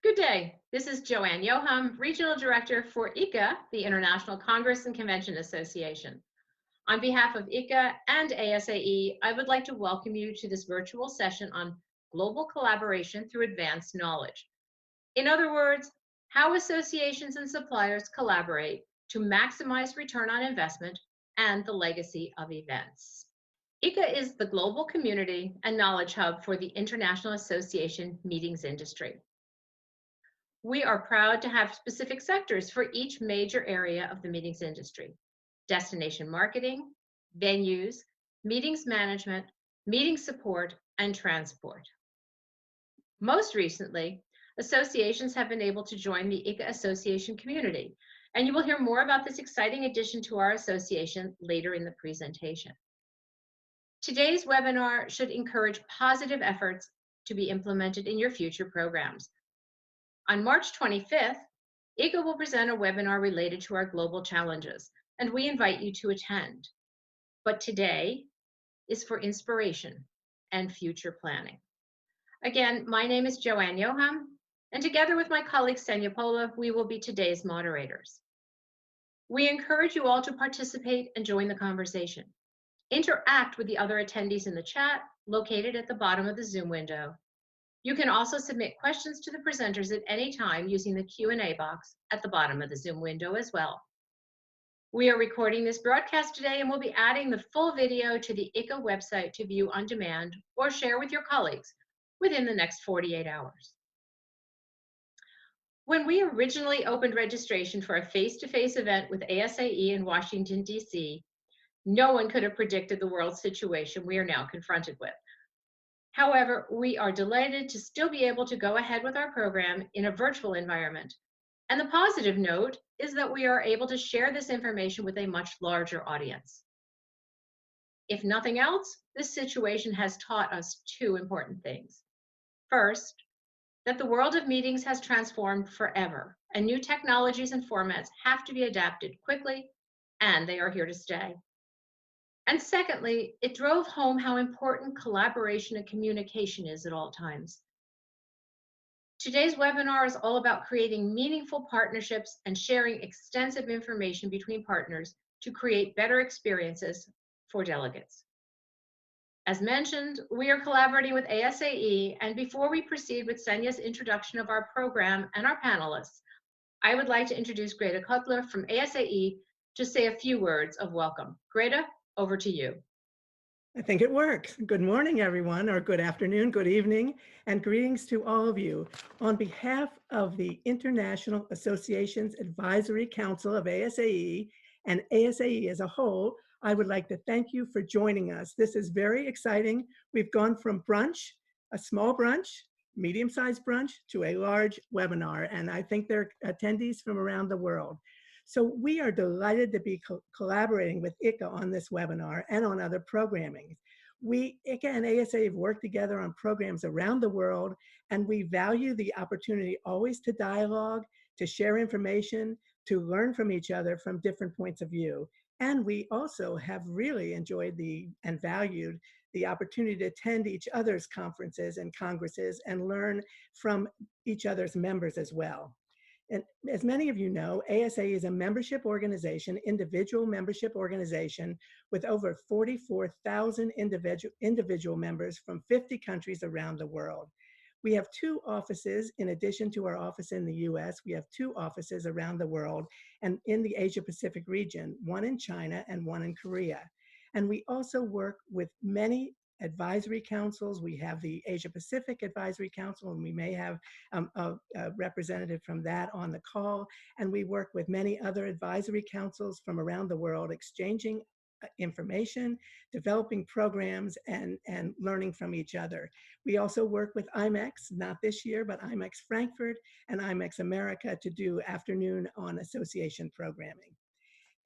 Good day. This is Joanne Yoham, Regional Director for ICCA, the International Congress and Convention Association. On behalf of ICCA and ASAE, I would like to welcome you to this virtual session on global collaboration through advanced knowledge. In other words, how associations and suppliers collaborate to maximize return on investment and the legacy of events. ICCA is the global community and knowledge hub for the International Association meetings industry. We are proud to have specific sectors for each major area of the meetings industry: destination marketing, venues, meetings management, meeting support, and transport. Most recently, associations have been able to join the ICCA Association community, and you will hear more about this exciting addition to our association later in the presentation. Today's webinar should encourage positive efforts to be implemented in your future programs. On March 25th, ICCA will present a webinar related to our global challenges, and we invite you to attend. But today is for inspiration and future planning. Again, my name is Joanne Yoham, and together with my colleague Senya Pola, we will be today's moderators. We encourage you all to participate and join the conversation. Interact with the other attendees in the chat located at the bottom of the Zoom window. You can also submit questions to the presenters at any time using the Q&A box at the bottom of the Zoom window as well. We are recording this broadcast today and we'll be adding the full video to the ICCA website to view on demand or share with your colleagues within the next 48 hours. When we originally opened registration for a face-to-face event with ASAE in Washington, D.C., no one could have predicted the world situation we are now confronted with. However, we are delighted to still be able to go ahead with our program in a virtual environment. And the positive note is that we are able to share this information with a much larger audience. If nothing else, this situation has taught us two important things. First, that the world of meetings has transformed forever, and new technologies and formats have to be adapted quickly, and they are here to stay. And secondly, it drove home how important collaboration and communication is at all times. Today's webinar is all about creating meaningful partnerships and sharing extensive information between partners to create better experiences for delegates. As mentioned, we are collaborating with ASAE, and before we proceed with Senya's introduction of our program and our panelists, I would like to introduce Greta Kotler from ASAE to say a few words of welcome. Greta, over to you. I think it works. Good morning, everyone, or good afternoon, good evening, and greetings to all of you. On behalf of the International Associations Advisory Council of ASAE and ASAE as a whole, I would like to thank you for joining us. This is very exciting. We've gone from brunch, a small brunch, medium-sized brunch, to a large webinar, and I think there are attendees from around the world. So we are delighted to be collaborating with ICCA on this webinar and on other programming. ICCA and ASA have worked together on programs around the world, and we value the opportunity always to dialogue, to share information, to learn from each other from different points of view. And we also have really enjoyed and valued the opportunity to attend each other's conferences and congresses and learn from each other's members as well. And as many of you know, ASA is a membership organization, individual membership organization with over 44,000 individual members from 50 countries around the world. We have two offices in addition to our office in the US. We have two offices around the world and in the Asia Pacific region, one in China and one in Korea. And we also work with many advisory councils. We have the Asia Pacific Advisory Council, and we may have a representative from that on the call. And we work with many other advisory councils from around the world, exchanging information, developing programs, and learning from each other. We also work with IMEX, not this year, but IMEX Frankfurt and IMEX America to do afternoon on association programming.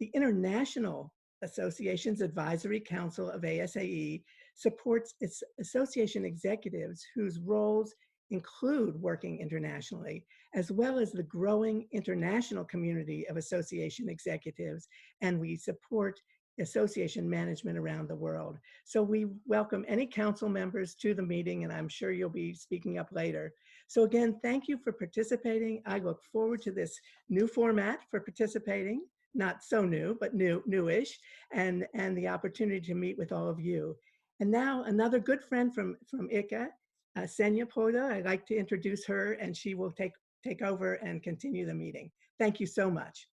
The International Associations Advisory Council of ASAE supports its association executives whose roles include working internationally, as well as the growing international community of association executives, and we support association management around the world. So we welcome any council members to the meeting, and I'm sure you'll be speaking up later. So again, thank you for participating. I look forward to this new format for participating, not so new, but newish, and the opportunity to meet with all of you. And now another good friend from ICCA, Senya Poda. I'd like to introduce her, and she will take over and continue the meeting. Thank you so much.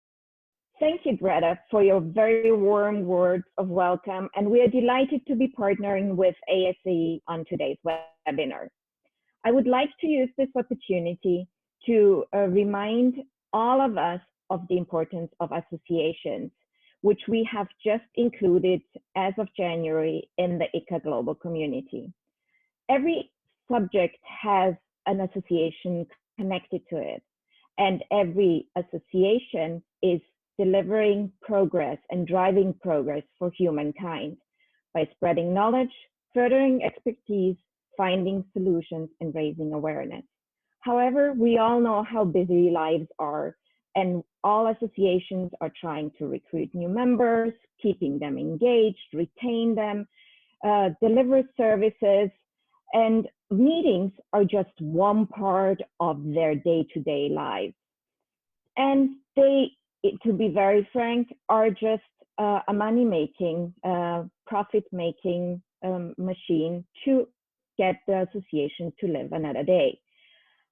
Thank you, Greta, for your very warm words of welcome, and we are delighted to be partnering with ASAE on today's webinar. I would like to use this opportunity to remind all of us of the importance of associations, which we have just included as of January in the ICCA global community. Every subject has an association connected to it, and every association is delivering progress and driving progress for humankind by spreading knowledge, furthering expertise, finding solutions, and raising awareness. However, we all know how busy lives are, and all associations are trying to recruit new members, keeping them engaged, retain them, deliver services, and meetings are just one part of their day-to-day lives. And they, to be very frank, are just a money-making, profit-making machine to get the association to live another day.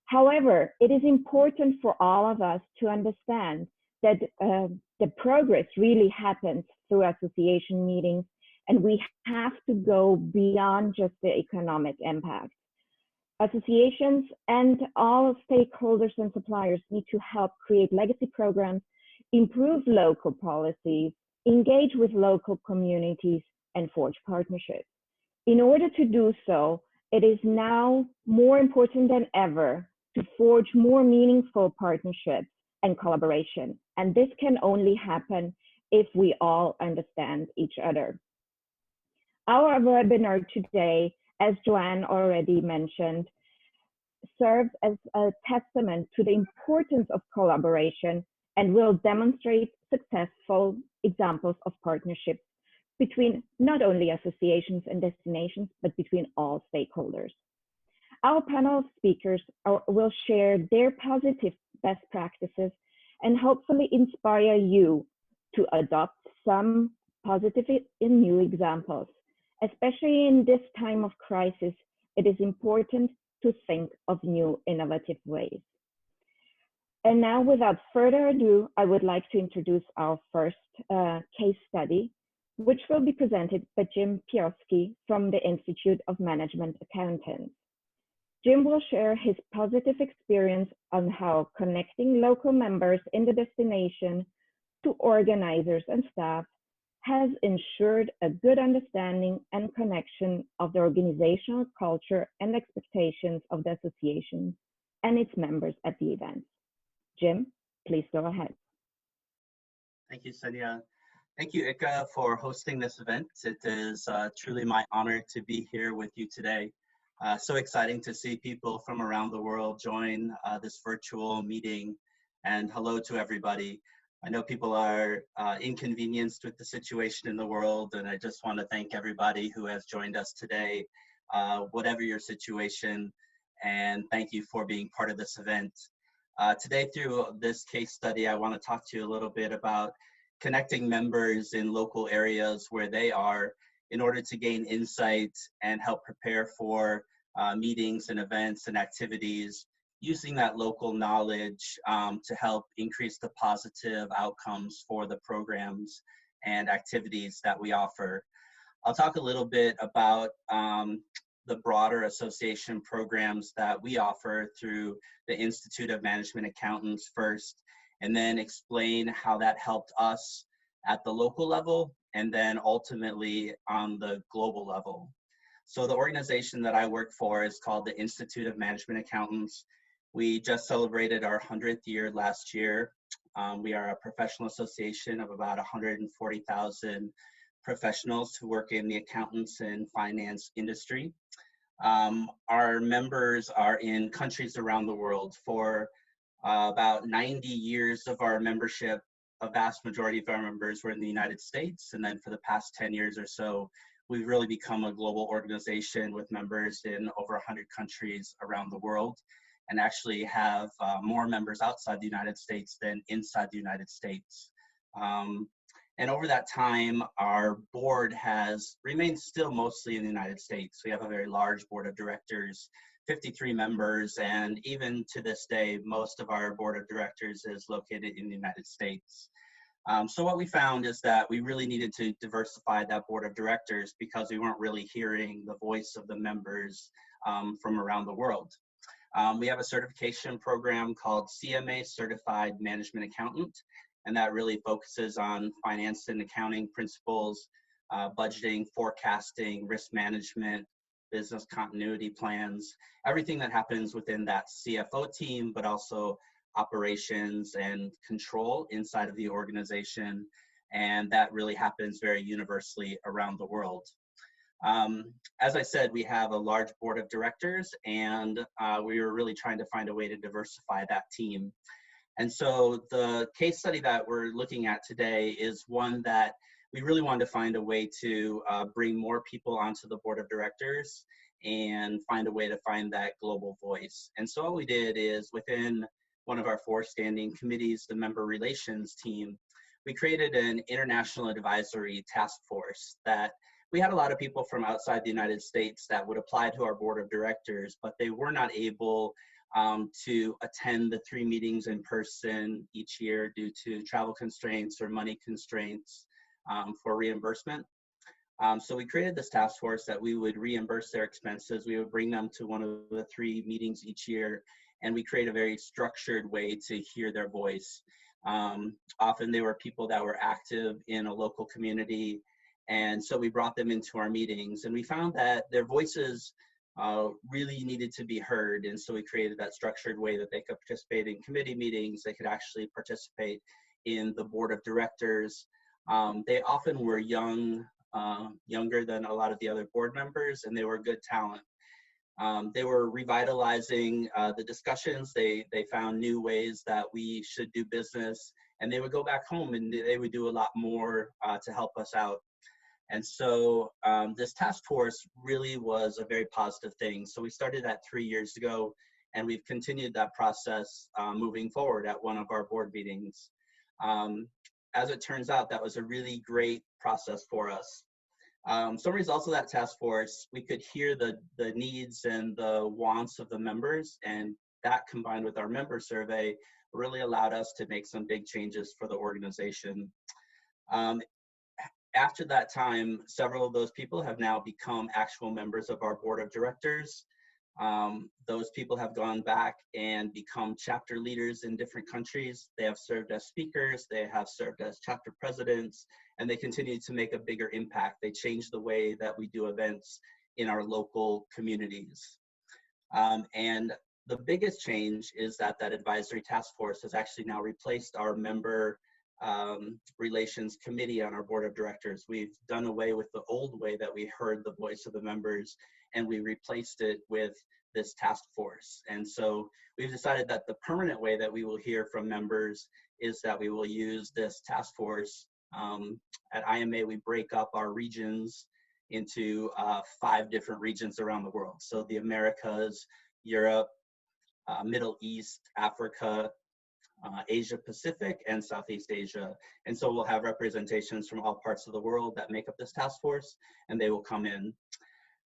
However, it is important for all of us to understand that the progress really happens through association meetings, and we have to go beyond just the economic impact. Associations and all stakeholders and suppliers need to help create legacy programs, improve local policies, engage with local communities, and forge partnerships. In order to do so, it is now more important than ever to forge more meaningful partnerships and collaboration. And this can only happen if we all understand each other. Our webinar today, as Joanne already mentioned, serves as a testament to the importance of collaboration and will demonstrate successful examples of partnerships between not only associations and destinations, but between all stakeholders. Our panel of speakers will share their positive best practices and hopefully inspire you to adopt some positive and new examples. Especially in this time of crisis, it is important to think of new innovative ways. And now, without further ado, I would like to introduce our first case study, which will be presented by Jim Piowski from the Institute of Management Accountants. Jim will share his positive experience on how connecting local members in the destination to organizers and staff has ensured a good understanding and connection of the organizational culture and expectations of the association and its members at the event. Jim, please go ahead. Thank you, Senya. Thank you, ICCA, for hosting this event. It is truly my honor to be here with you today. So exciting to see people from around the world join this virtual meeting, and hello to everybody. I know people are inconvenienced with the situation in the world, and I just want to thank everybody who has joined us today, whatever your situation, and thank you for being part of this event. Today, through this case study, I want to talk to you a little bit about connecting members in local areas where they are in order to gain insight and help prepare for meetings and events and activities, using that local knowledge to help increase the positive outcomes for the programs and activities that we offer. I'll talk a little bit about the broader association programs that we offer through the Institute of Management Accountants first, and then explain how that helped us at the local level and then ultimately on the global level. So the organization that I work for is called the Institute of Management Accountants. We just celebrated our 100th year last year. We are a professional association of about 140,000 professionals who work in the accountants and finance industry. Our members are in countries around the world. For about 90 years of our membership, a vast majority of our members were in the United States, and then for the past 10 years or so, we've really become a global organization with members in over 100 countries around the world. and actually have more members outside the United States than inside the United States. And over that time, our board has remained still mostly in the United States. We have a very large board of directors, 53 members, and even to this day, most of our board of directors is located in the United States. So what we found is that we really needed to diversify that board of directors because we weren't really hearing the voice of the members from around the world. We have a certification program called CMA, Certified Management Accountant, and that really focuses on finance and accounting principles, budgeting, forecasting, risk management, business continuity plans, everything that happens within that CFO team, but also operations and control inside of the organization. And that really happens very universally around the world. As I said, we have a large board of directors, and we were really trying to find a way to diversify that team. And so the case study that we're looking at today is one that we really wanted to find a way to bring more people onto the board of directors and find a way to find that global voice. And so what we did is within one of our 4 standing committees, the member relations team, we created an international advisory task force that we had a lot of people from outside the United States that would apply to our board of directors, but they were not able to attend the 3 meetings in person each year due to travel constraints or money constraints for reimbursement. So we created this task force that we would reimburse their expenses. We would bring them to one of the 3 meetings each year, and we create a very structured way to hear their voice. Often they were people that were active in a local community, and so we brought them into our meetings, and we found that their voices really needed to be heard. And so we created that structured way that they could participate in committee meetings. They could actually participate in the board of directors. They often were younger than a lot of the other board members, and they were good talent. They were revitalizing the discussions. They found new ways that we should do business, and they would go back home and they would do a lot more to help us out. And so this task force really was a very positive thing. So we started that 3 years ago, and we've continued that process moving forward at one of our board meetings. As it turns out, that was a really great process for us. Some results of that task force, we could hear the needs and the wants of the members, and that combined with our member survey really allowed us to make some big changes for the organization. After that time, several of those people have now become actual members of our board of directors. Those people have gone back and become chapter leaders in different countries. They have served as speakers, they have served as chapter presidents, and they continue to make a bigger impact. They change the way that we do events in our local communities. And the biggest change is that that advisory task force has actually now replaced our member relations committee on our board of directors. We've done away with the old way that we heard the voice of the members, and we replaced it with this task force. And so we've decided that the permanent way that we will hear from members is that we will use this task force. At IMA, we break up our regions into 5 different regions around the world. So the Americas, Europe, Middle East, Africa, Asia Pacific, and Southeast Asia. And so we'll have representations from all parts of the world that make up this task force, and they will come in.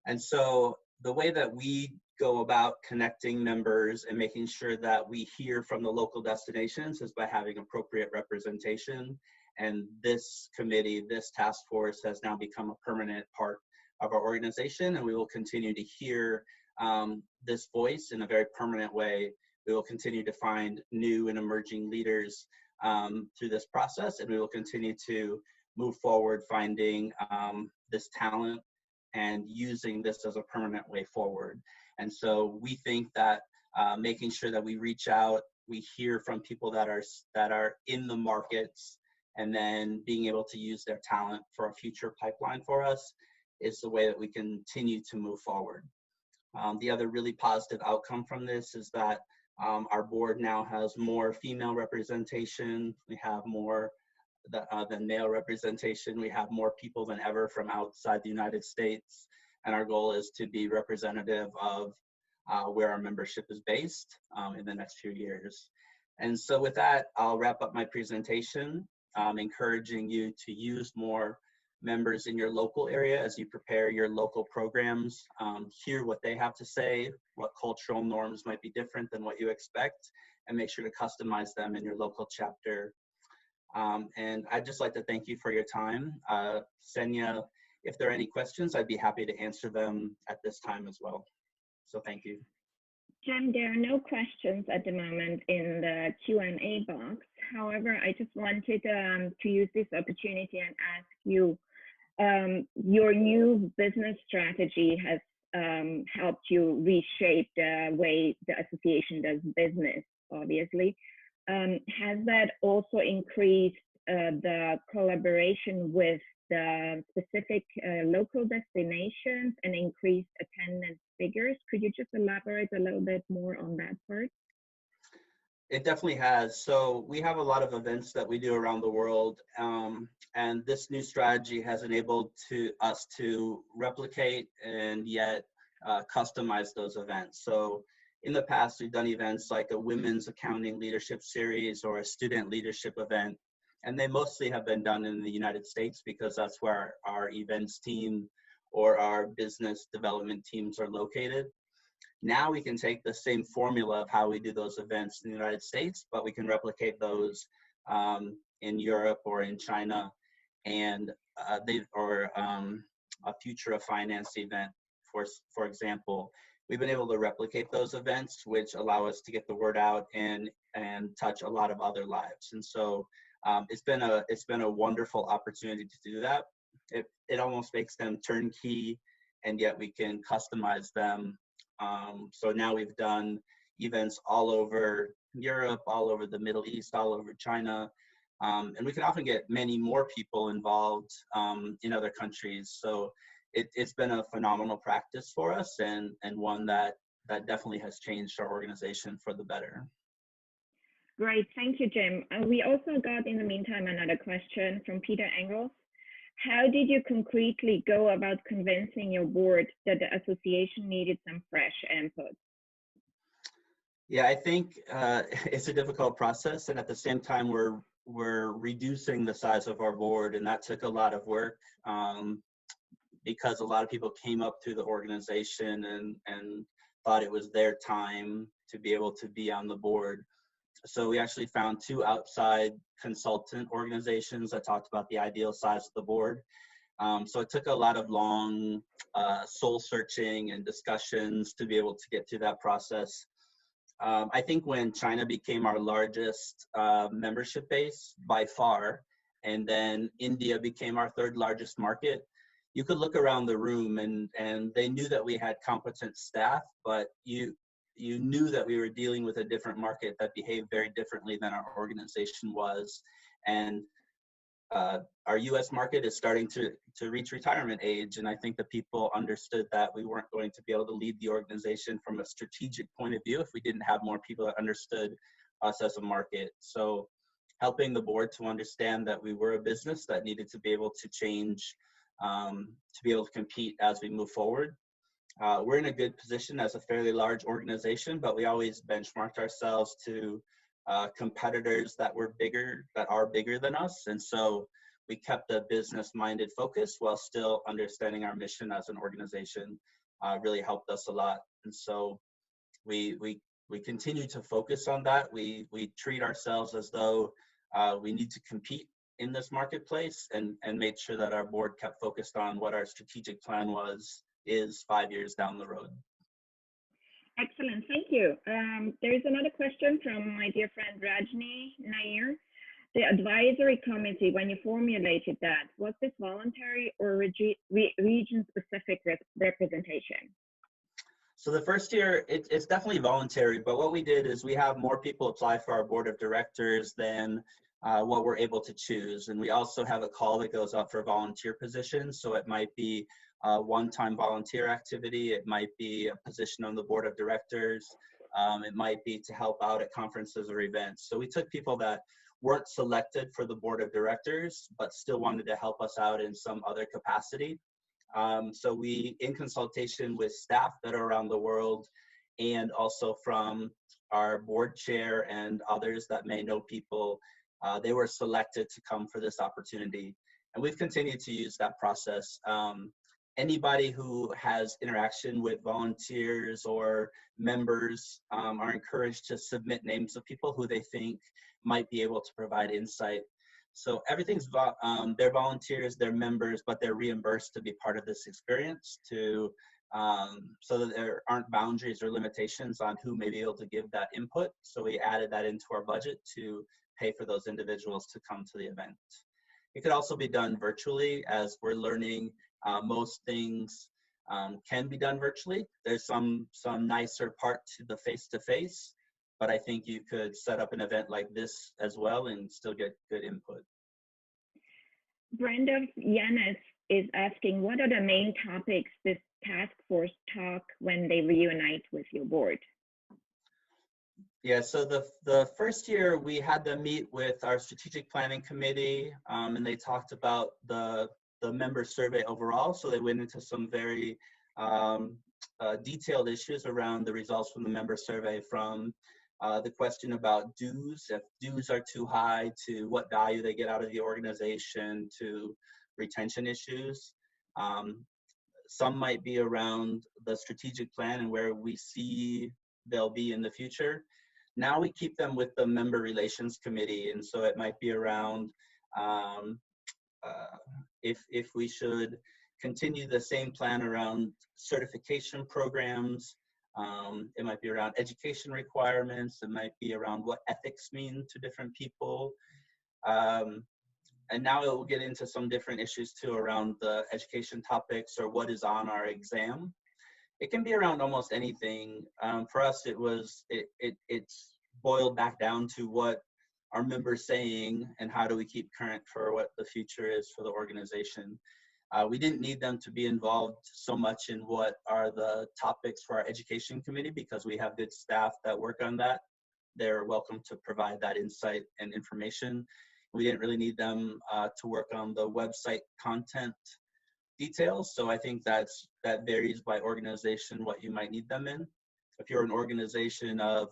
And so the way that we go about connecting members and making sure that we hear from the local destinations is by having appropriate representation. And this committee, this task force has now become a permanent part of our organization, and we will continue to hear this voice in a very permanent way. We will continue to find new and emerging leaders through this process, and we will continue to move forward finding this talent and using this as a permanent way forward. And so we think that making sure that we reach out, we hear from people that are in the markets, and then being able to use their talent for a future pipeline for us is the way that we continue to move forward. The other really positive outcome from this is that our board now has more female representation. We have more than male representation. We have more people than ever from outside the United States. And our goal is to be representative of where our membership is based in the next few years. And so with that, I'll wrap up my presentation, encouraging you to use more members in your local area as you prepare your local programs, hear what they have to say, what cultural norms might be different than what you expect, and make sure to customize them in your local chapter. And I'd just like to thank you for your time. Senya, if there are any questions, I'd be happy to answer them at this time as well. So thank you. Jim, there are no questions at the moment in the Q&A box. However, I just wanted to use this opportunity and ask you, your new business strategy has helped you reshape the way the association does business, obviously. Has that also increased the collaboration with the specific local destinations and increased attendance figures? Could you just elaborate a little bit more on that part? It definitely has. So we have a lot of events that we do around the world, and this new strategy has enabled us to replicate and yet customize those events. So in the past, we've done events like a women's accounting leadership series or a student leadership event, and they mostly have been done in the United States because that's where our events team or our business development teams are located. Now we can take the same formula of how we do those events in the United States, but we can replicate those in Europe or in China, and a future of finance event, for example. We've been able to replicate those events, which allow us to get the word out and touch a lot of other lives. And so it's been a wonderful opportunity to do that. It almost makes them turnkey, and yet we can customize them. So now we've done events all over Europe, all over the Middle East, all over China, and we can often get many more people involved in other countries. So it's been a phenomenal practice for us, and one that definitely has changed our organization for the better. Great, thank you, Jim. We also got in the meantime another question from Peter Engels. How did you concretely go about convincing your board that the association needed some fresh input? Yeah, I think it's a difficult process, and at the same time, we're reducing the size of our board, and that took a lot of work because a lot of people came up through the organization and thought it was their time to be able to be on the board. So we actually found 2 outside consultant organizations that talked about the ideal size of the board. So it took a lot of long soul searching and discussions to be able to get through that process. I think when China became our largest membership base by far, and then India became our 3rd largest market, you could look around the room and they knew that we had competent staff, but you knew that we were dealing with a different market that behaved very differently than our organization was. And our US market is starting to reach retirement age. And I think that people understood that we weren't going to be able to lead the organization from a strategic point of view if we didn't have more people that understood us as a market. So helping the board to understand that we were a business that needed to be able to change, to be able to compete as we move forward. We're in a good position as a fairly large organization, but we always benchmarked ourselves to competitors that are bigger than us. And so we kept a business-minded focus while still understanding our mission as an organization. Really helped us a lot. And so we continue to focus on that. We treat ourselves as though we need to compete in this marketplace, and made sure that our board kept focused on what our strategic plan is 5 years down the road. Excellent, thank you. There is another question from my dear friend Rajni Nair. The advisory committee, when you formulated that, was this voluntary or region-specific representation? So the first year, it's definitely voluntary, but what we did is we have more people apply for our board of directors than what we're able to choose. And we also have a call that goes out for volunteer positions. So it might be a one-time volunteer activity. It might be a position on the board of directors. It might be to help out at conferences or events. So we took people that weren't selected for the board of directors, but still wanted to help us out in some other capacity. So we, in consultation with staff that are around the world and also from our board chair and others that may know people. They were selected to come for this opportunity. And we've continued to use that process. Anybody who has interaction with volunteers or members are encouraged to submit names of people who they think might be able to provide insight. So everything's, they're volunteers, they're members, but they're reimbursed to be part of this experience to, so that there aren't boundaries or limitations on who may be able to give that input. So we added that into our budget to pay for those individuals to come to the event. It could also be done virtually, as we're learning most things can be done virtually. There's some nicer part to the face-to-face, but I think you could set up an event like this as well and still get good input. Brenda Yanis is asking, what are the main topics this task force talk when they reunite with your board? Yeah, so the first year we had them meet with our strategic planning committee, and they talked about the member survey overall. So they went into some very detailed issues around the results from the member survey, from the question about dues, if dues are too high, to what value they get out of the organization, to retention issues. Some might be around the strategic plan and where we see they'll be in the future. Now we keep them with the member relations committee, and so it might be around if we should continue the same plan around certification programs. It might be around education requirements. It might be around what ethics mean to different people. And now it will get into some different issues too around the education topics or what is on our exam. It can be around almost anything. For us, it's boiled back down to what our members saying and how do we keep current for what the future is for the organization. We didn't need them to be involved so much in what are the topics for our education committee, because we have good staff that work on that. They're welcome to provide that insight and information. We didn't really need them to work on the website content details. So I think that varies by organization what you might need them in. If you're an organization of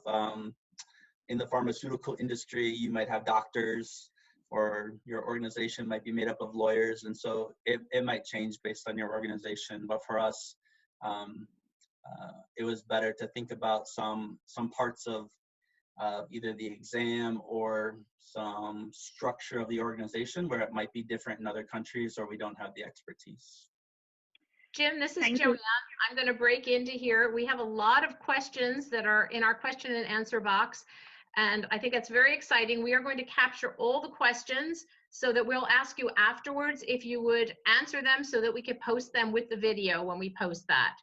in the pharmaceutical industry, you might have doctors, or your organization might be made up of lawyers, and so it might change based on your organization. But for us, it was better to think about some parts of either the exam or some structure of the organization where it might be different in other countries or we don't have the expertise. Jim, this is Joanne. I'm going to break into here. We have a lot of questions that are in our question and answer box, and I think that's very exciting. We are going to capture all the questions so that we'll ask you afterwards if you would answer them so that we could post them with the video when we post that.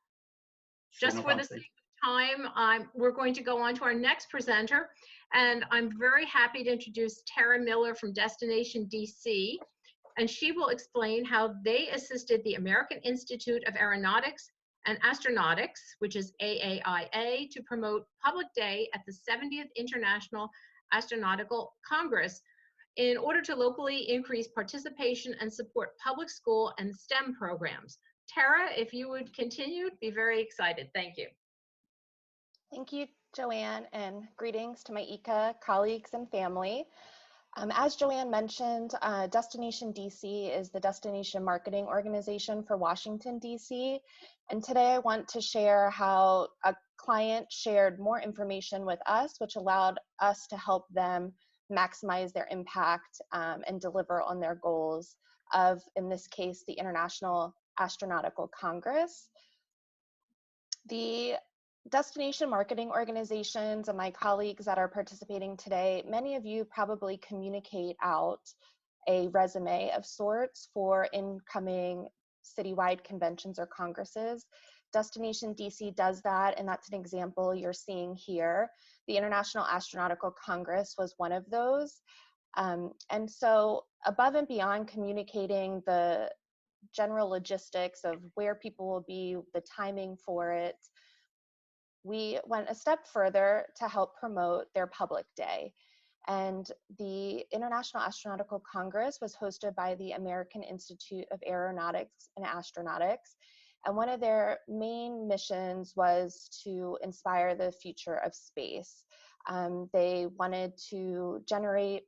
Sure, Just for the sake of time, we're going to go on to our next presenter, and I'm very happy to introduce Tara Miller from Destination DC, and she will explain how they assisted the American Institute of Aeronautics and Astronautics, which is AAIA, to promote Public Day at the 70th International Astronautical Congress in order to locally increase participation and support public school and STEM programs. Tara, if you would continue, be very excited. Thank you. Thank you, Joanne, and greetings to my ICCA colleagues and family. As Joanne mentioned, Destination DC is the destination marketing organization for Washington, DC. And today I want to share how a client shared more information with us, which allowed us to help them maximize their impact and deliver on their goals of, in this case, the International Astronautical Congress. The destination marketing organizations and my colleagues that are participating today, many of you probably communicate out a resume of sorts for incoming citywide conventions or congresses. Destination DC does that, and that's an example you're seeing here. The International Astronautical Congress was one of those. And so above and beyond communicating the general logistics of where people will be, the timing for it, we went a step further to help promote their public day. And the International Astronautical Congress was hosted by the American Institute of Aeronautics and Astronautics. And one of their main missions was to inspire the future of space. They wanted to generate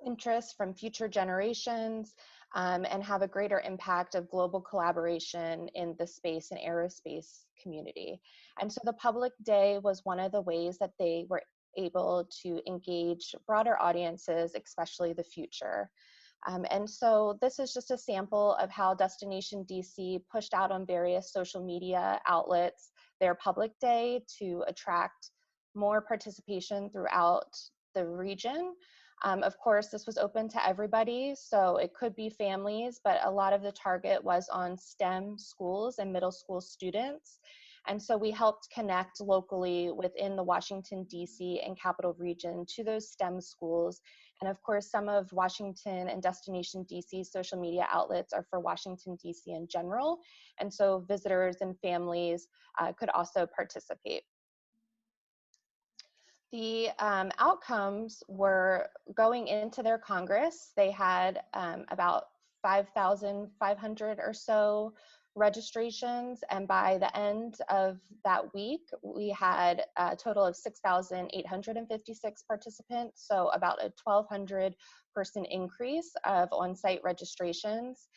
interest from future generations and have a greater impact of global collaboration in the space and aerospace community. And so the public day was one of the ways that they were able to engage broader audiences, especially the future. And so this is just a sample of how Destination DC pushed out on various social media outlets their public day to attract more participation throughout the region. Of course, this was open to everybody, so it could be families, but a lot of the target was on STEM schools and middle school students. And so we helped connect locally within the Washington, D.C. and Capital Region to those STEM schools. And of course, some of Washington and Destination DC social media outlets are for Washington, DC in general. And so visitors and families could also participate. The outcomes were going into their Congress. They had about 5,500 or so registrations, and by the end of that week, we had a total of 6,856 participants, so about a 1,200 person increase of on-site registrations.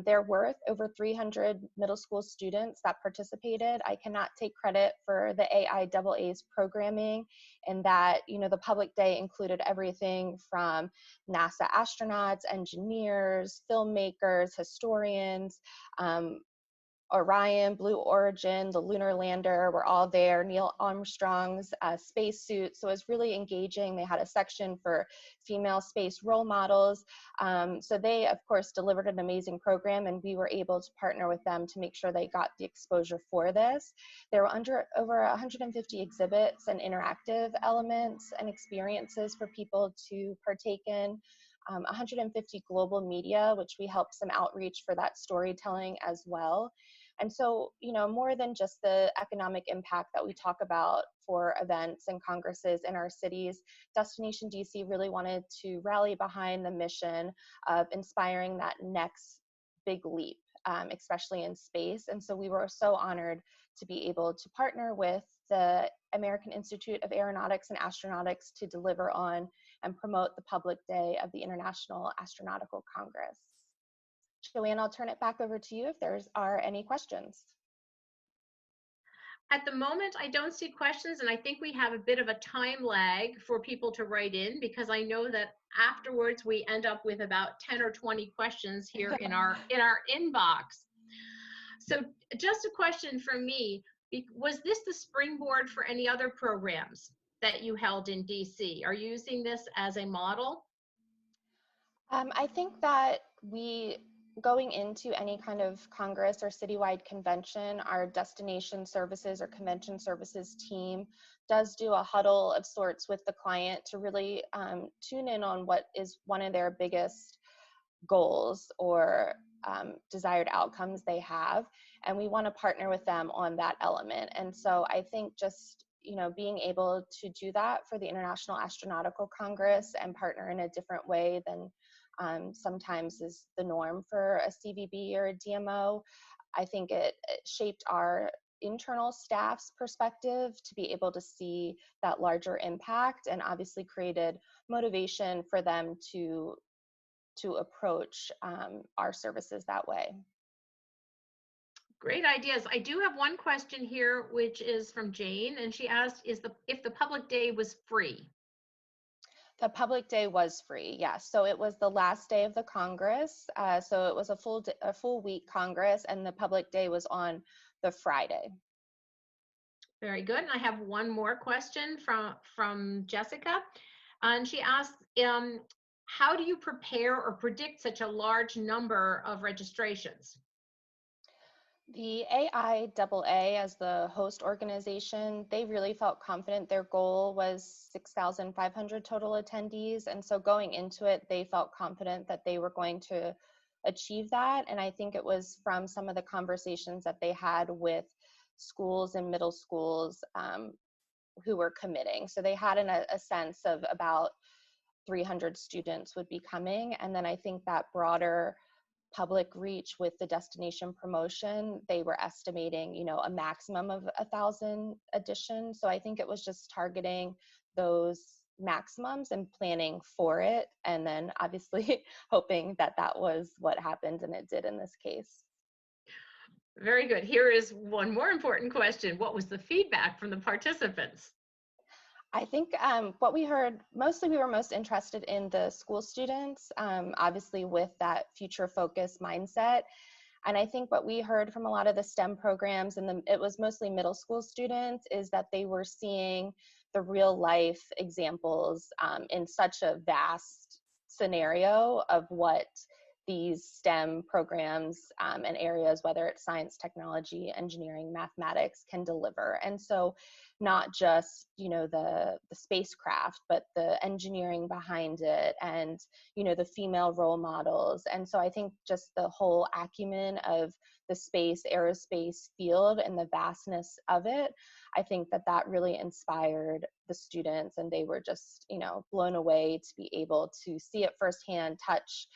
There were over 300 middle school students that participated. I cannot take credit for the AIAA's programming, in that, you know, the public day included everything from NASA astronauts, engineers, filmmakers, historians, Orion, Blue Origin, the lunar lander were all there, Neil Armstrong's spacesuit. So it was really engaging. They had a section for female space role models. So they, of course, delivered an amazing program, and we were able to partner with them to make sure they got the exposure for this. There were over 150 exhibits and interactive elements and experiences for people to partake in. 150 global media, which we helped some outreach for that storytelling as well. And so, you know, more than just the economic impact that we talk about for events and congresses in our cities, Destination DC really wanted to rally behind the mission of inspiring that next big leap, especially in space. And so we were so honored to be able to partner with the American Institute of Aeronautics and Astronautics to deliver on and promote the public day of the International Astronautical Congress. Joanne, I'll turn it back over to you if are any questions. At the moment, I don't see questions, and I think we have a bit of a time lag for people to write in, because I know that afterwards we end up with about 10 or 20 questions here in our inbox. So just a question from me, was this the springboard for any other programs that you held in DC? Are you using this as a model? I think that going into any kind of Congress or citywide convention, our destination services or convention services team does do a huddle of sorts with the client to really tune in on what is one of their biggest goals or desired outcomes they have. And we want to partner with them on that element. And so I think just, you know, being able to do that for the International Astronautical Congress and partner in a different way than sometimes is the norm for a CVB or a DMO. I think it shaped our internal staff's perspective to be able to see that larger impact, and obviously created motivation for them to approach our services that way. Great ideas. I do have one question here, which is from Jane, and she asked, if the public day was free? The public day was free, yes. So it was the last day of the Congress. So it was a full week Congress, and the public day was on the Friday. Very good. And I have one more question from Jessica. And she asked, how do you prepare or predict such a large number of registrations? The AIAA, as the host organization, they really felt confident. Their goal was 6,500 total attendees. And so going into it, they felt confident that they were going to achieve that. And I think it was from some of the conversations that they had with schools and middle schools who were committing. So they had a sense of about 300 students would be coming. And then I think that broader public reach with the destination promotion, they were estimating, you know, a maximum of 1,000 additions. So I think it was just targeting those maximums and planning for it, and then obviously hoping that that was what happened, and it did in this case. Very good. Here is one more important question. What was the feedback from the participants? I think what we heard, mostly we were most interested in the school students, obviously with that future focus mindset. And I think what we heard from a lot of the STEM programs, and it was mostly middle school students, is that they were seeing the real life examples in such a vast scenario of what these STEM programs and areas, whether it's science, technology, engineering, mathematics, can deliver. And so not just, you know, the spacecraft, but the engineering behind it, and, you know, the female role models. And so I think just the whole acumen of the space, aerospace field and the vastness of it, I think that that really inspired the students, and they were just, you know, blown away to be able to see it firsthand, touch,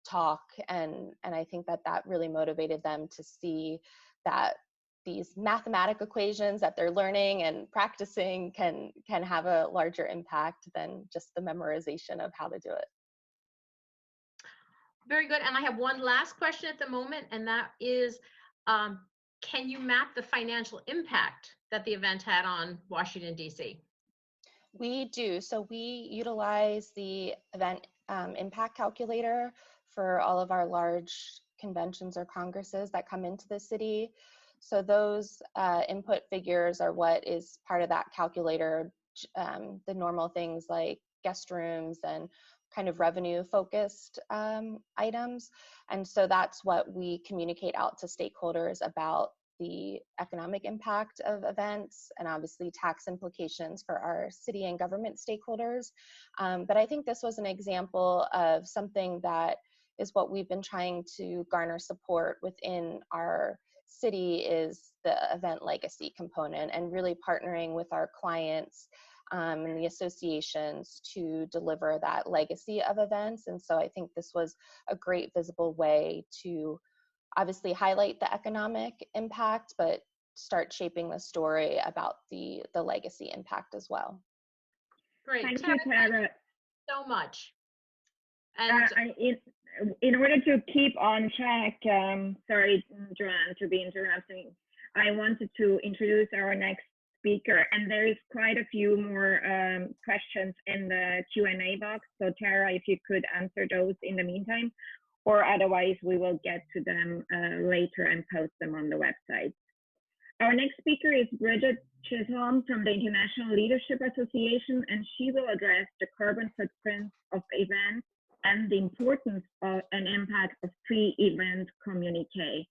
talk, and I think that that really motivated them to see that these mathematical equations that they're learning and practicing can have a larger impact than just the memorization of how to do it. Very good. And I have one last question at the moment, and that is, can you map the financial impact that the event had on Washington, D.C.? We do. So we utilize the event impact calculator for all of our large conventions or congresses that come into the city. So those input figures are what is part of that calculator, the normal things like guest rooms and kind of revenue focused items. And so that's what we communicate out to stakeholders about the economic impact of events, and obviously tax implications for our city and government stakeholders. But I think this was an example of something that is what we've been trying to garner support within our city, is the event legacy component, and really partnering with our clients and the associations to deliver that legacy of events. And so I think this was a great visible way to obviously highlight the economic impact, but start shaping the story about the legacy impact as well. Great. Thank Tara, you, Tara. thank you so much. And In order to keep on track, sorry, Joanne, to be interrupting, I wanted to introduce our next speaker, and there is quite a few more questions in the Q&A box. So Tara, if you could answer those in the meantime, or otherwise we will get to them later and post them on the website. Our next speaker is Bridget Chisholm from the International Leadership Association, and she will address the carbon footprint of events and the importance of an impact of pre-event communique.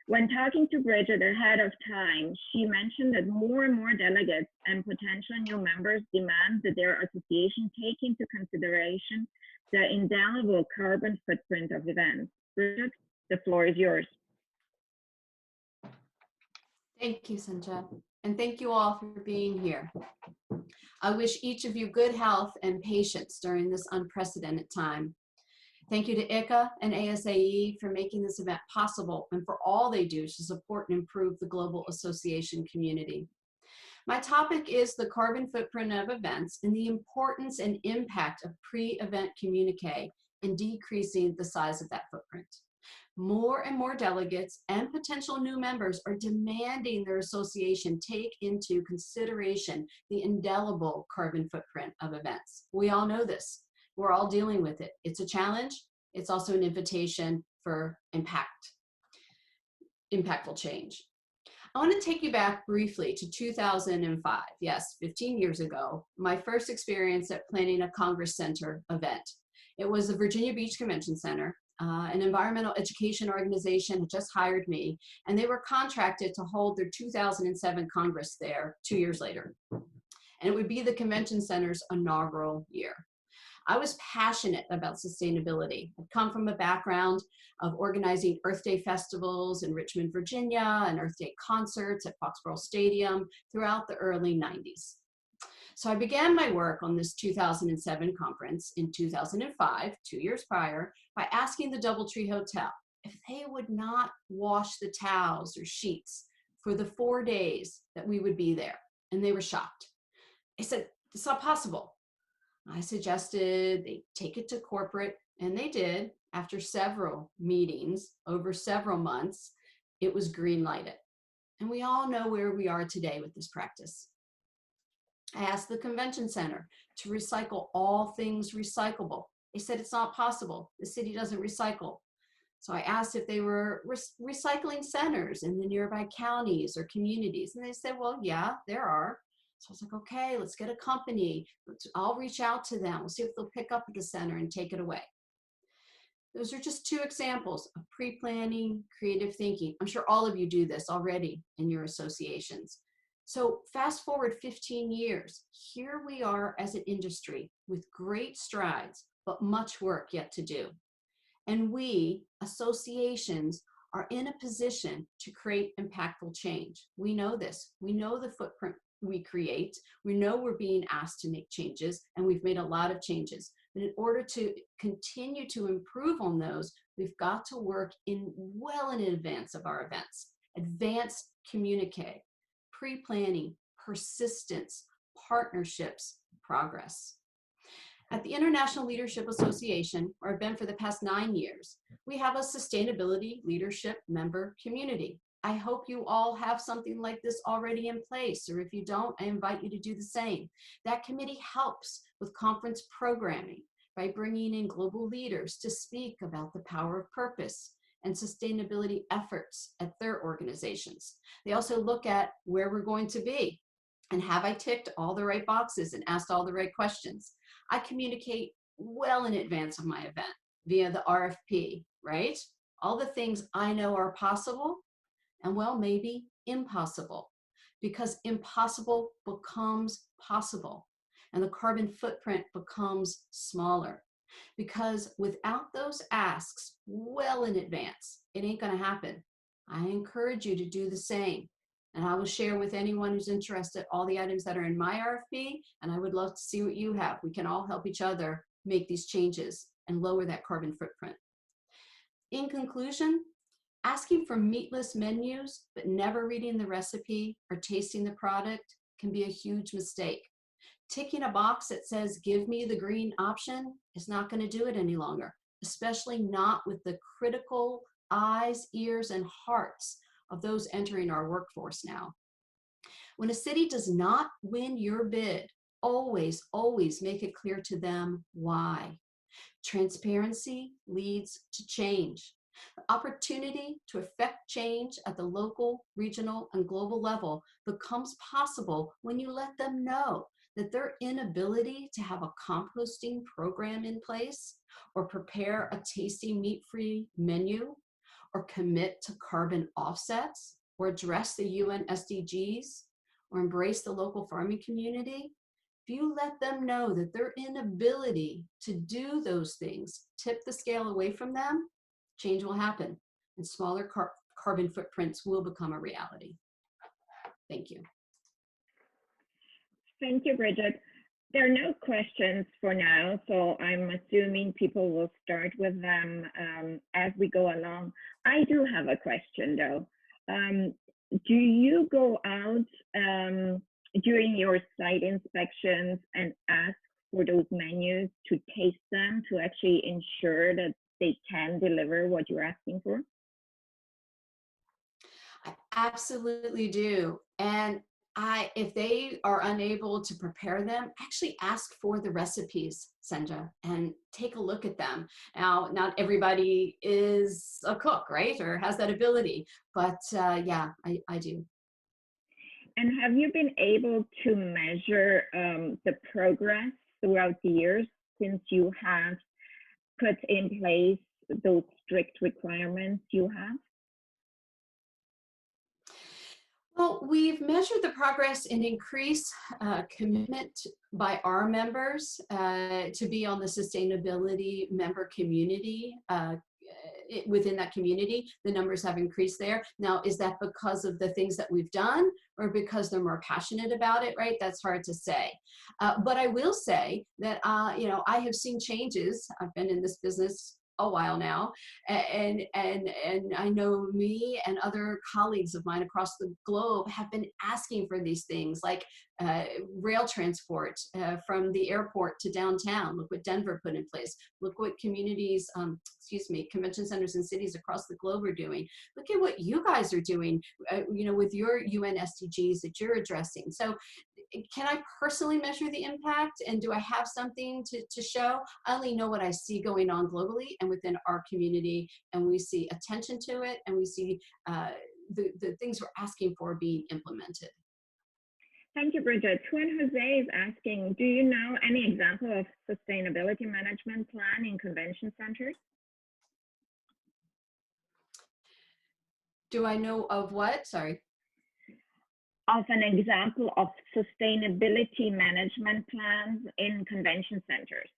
When talking to Bridget ahead of time, she mentioned that more and more delegates and potential new members demand that their association take into consideration the indelible carbon footprint of events. Bridget, the floor is yours. Thank you, Cynthia, and thank you all for being here. I wish each of you good health and patience during this unprecedented time. Thank you to ICCA and ASAE for making this event possible and for all they do to support and improve the global association community. My topic is the carbon footprint of events and the importance and impact of pre-event communique in decreasing the size of that footprint. More and more delegates and potential new members are demanding their association take into consideration the indelible carbon footprint of events. We all know this. We're all dealing with it. It's a challenge. It's also an invitation for impactful change. I want to take you back briefly to 2005. Yes, 15 years ago, my first experience at planning a Congress Center event. It was the Virginia Beach Convention Center. An environmental education organization had just hired me, and they were contracted to hold their 2007 Congress there 2 years later. And it would be the convention center's inaugural year. I was passionate about sustainability. I'd come from a background of organizing Earth Day festivals in Richmond, Virginia, and Earth Day concerts at Foxborough Stadium throughout the early 90s. So I began my work on this 2007 conference in 2005, 2 years prior, by asking the DoubleTree Hotel if they would not wash the towels or sheets for the 4 days that we would be there. And they were shocked. I said, it's not possible. I suggested they take it to corporate, and they did. After several meetings over several months, it was green lighted. And we all know where we are today with this practice. I asked the convention center to recycle all things recyclable. They said it's not possible. The city doesn't recycle. So I asked if they were recycling centers in the nearby counties or communities. And they said, well, yeah, there are. So I was like, okay, let's get a company. I'll reach out to them. We'll see if they'll pick up at the center and take it away. Those are just 2 examples of pre-planning, creative thinking. I'm sure all of you do this already in your associations. So fast forward 15 years, here we are as an industry with great strides, but much work yet to do. And we, associations, are in a position to create impactful change. We know this. We know the footprint we create. We know we're being asked to make changes, and we've made a lot of changes. But in order to continue to improve on those, we've got to work well in advance of our events. Advance communique, pre-planning, persistence, partnerships, progress. At the International Leadership Association, where I've been for the past 9 years, we have a sustainability leadership member community. I hope you all have something like this already in place, or if you don't, I invite you to do the same. That committee helps with conference programming by bringing in global leaders to speak about the power of purpose and sustainability efforts at their organizations. They also look at where we're going to be and have I ticked all the right boxes and asked all the right questions. I communicate well in advance of my event via the RFP, right? All the things I know are possible and, well, maybe impossible, because impossible becomes possible and the carbon footprint becomes smaller. Because without those asks well in advance, it ain't gonna happen. I encourage you to do the same. And I will share with anyone who's interested all the items that are in my RFP, and I would love to see what you have. We can all help each other make these changes and lower that carbon footprint. In conclusion, asking for meatless menus, but never reading the recipe or tasting the product can be a huge mistake. Ticking a box that says, give me the green option, is not going to do it any longer, especially not with the critical eyes, ears, and hearts of those entering our workforce now. When a city does not win your bid, always, always make it clear to them why. Transparency leads to change. The opportunity to affect change at the local, regional, and global level becomes possible when you let them know that their inability to have a composting program in place, or prepare a tasty meat-free menu, or commit to carbon offsets, or address the UN SDGs, or embrace the local farming community, if you let them know that their inability to do those things tip the scale away from them, change will happen, and smaller carbon footprints will become a reality. Thank you. Thank you, Bridget. There are no questions for now, so I'm assuming people will start with them as we go along. I do have a question, though. Do you go out during your site inspections and ask for those menus to taste them to actually ensure that they can deliver what you're asking for? I absolutely do. And if they are unable to prepare them, actually ask for the recipes, Senja, and take a look at them. Now, not everybody is a cook, right? Or has that ability, but yeah, I do. And have you been able to measure the progress throughout the years since you have put in place those strict requirements you have? Well, we've measured the progress and increased commitment by our members to be on the sustainability member community within that community, the numbers have increased there. Now, is that because of the things that we've done or because they're more passionate about it, right? That's hard to say. But I will say that, you know, I have seen changes. I've been in this business a while now, and I know me and other colleagues of mine across the globe have been asking for these things, like rail transport from the airport to downtown. Look what Denver put in place. Look what communities, convention centers and cities across the globe are doing. Look at what you guys are doing, you know, with your UN SDGs that you're addressing. So can I personally measure the impact, and do I have something to show? I only know what I see going on globally and within our community, and we see attention to it, and we see the things we're asking for being implemented. Thank you, Bridget. Juan Jose is asking, do you know any example of sustainability management plan in convention centers? Do I know of what? Sorry. Of an example of sustainability management plans in convention centers.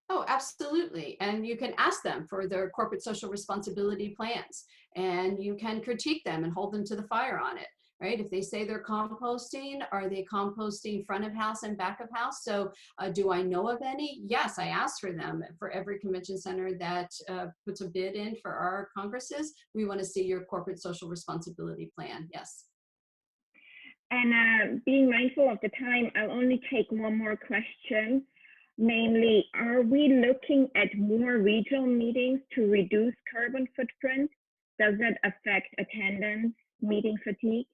Oh, absolutely. And you can ask them for their corporate social responsibility plans, and you can critique them and hold them to the fire on it, right? If they say they're composting, are they composting front of house and back of house? So do I know of any? Yes, I asked for them. For every convention center that puts a bid in for our congresses, we want to see your corporate social responsibility plan. Yes. And being mindful of the time, I'll only take one more question. Namely, are we looking at more regional meetings to reduce carbon footprint? Does that affect attendance, meeting fatigue?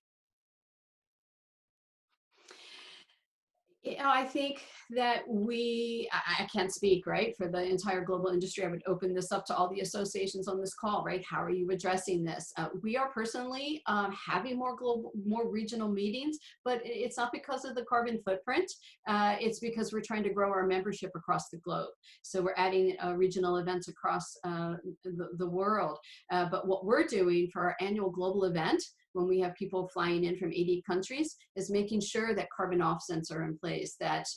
You know, I think that I can't speak, right, for the entire global industry. I would open this up to all the associations on this call, right? How are you addressing this? We are personally having more regional meetings, but it's not because of the carbon footprint. It's because we're trying to grow our membership across the globe. So we're adding regional events across the world. But what we're doing for our annual global event, when we have people flying in from 80 countries, is making sure that carbon offsets are in place, that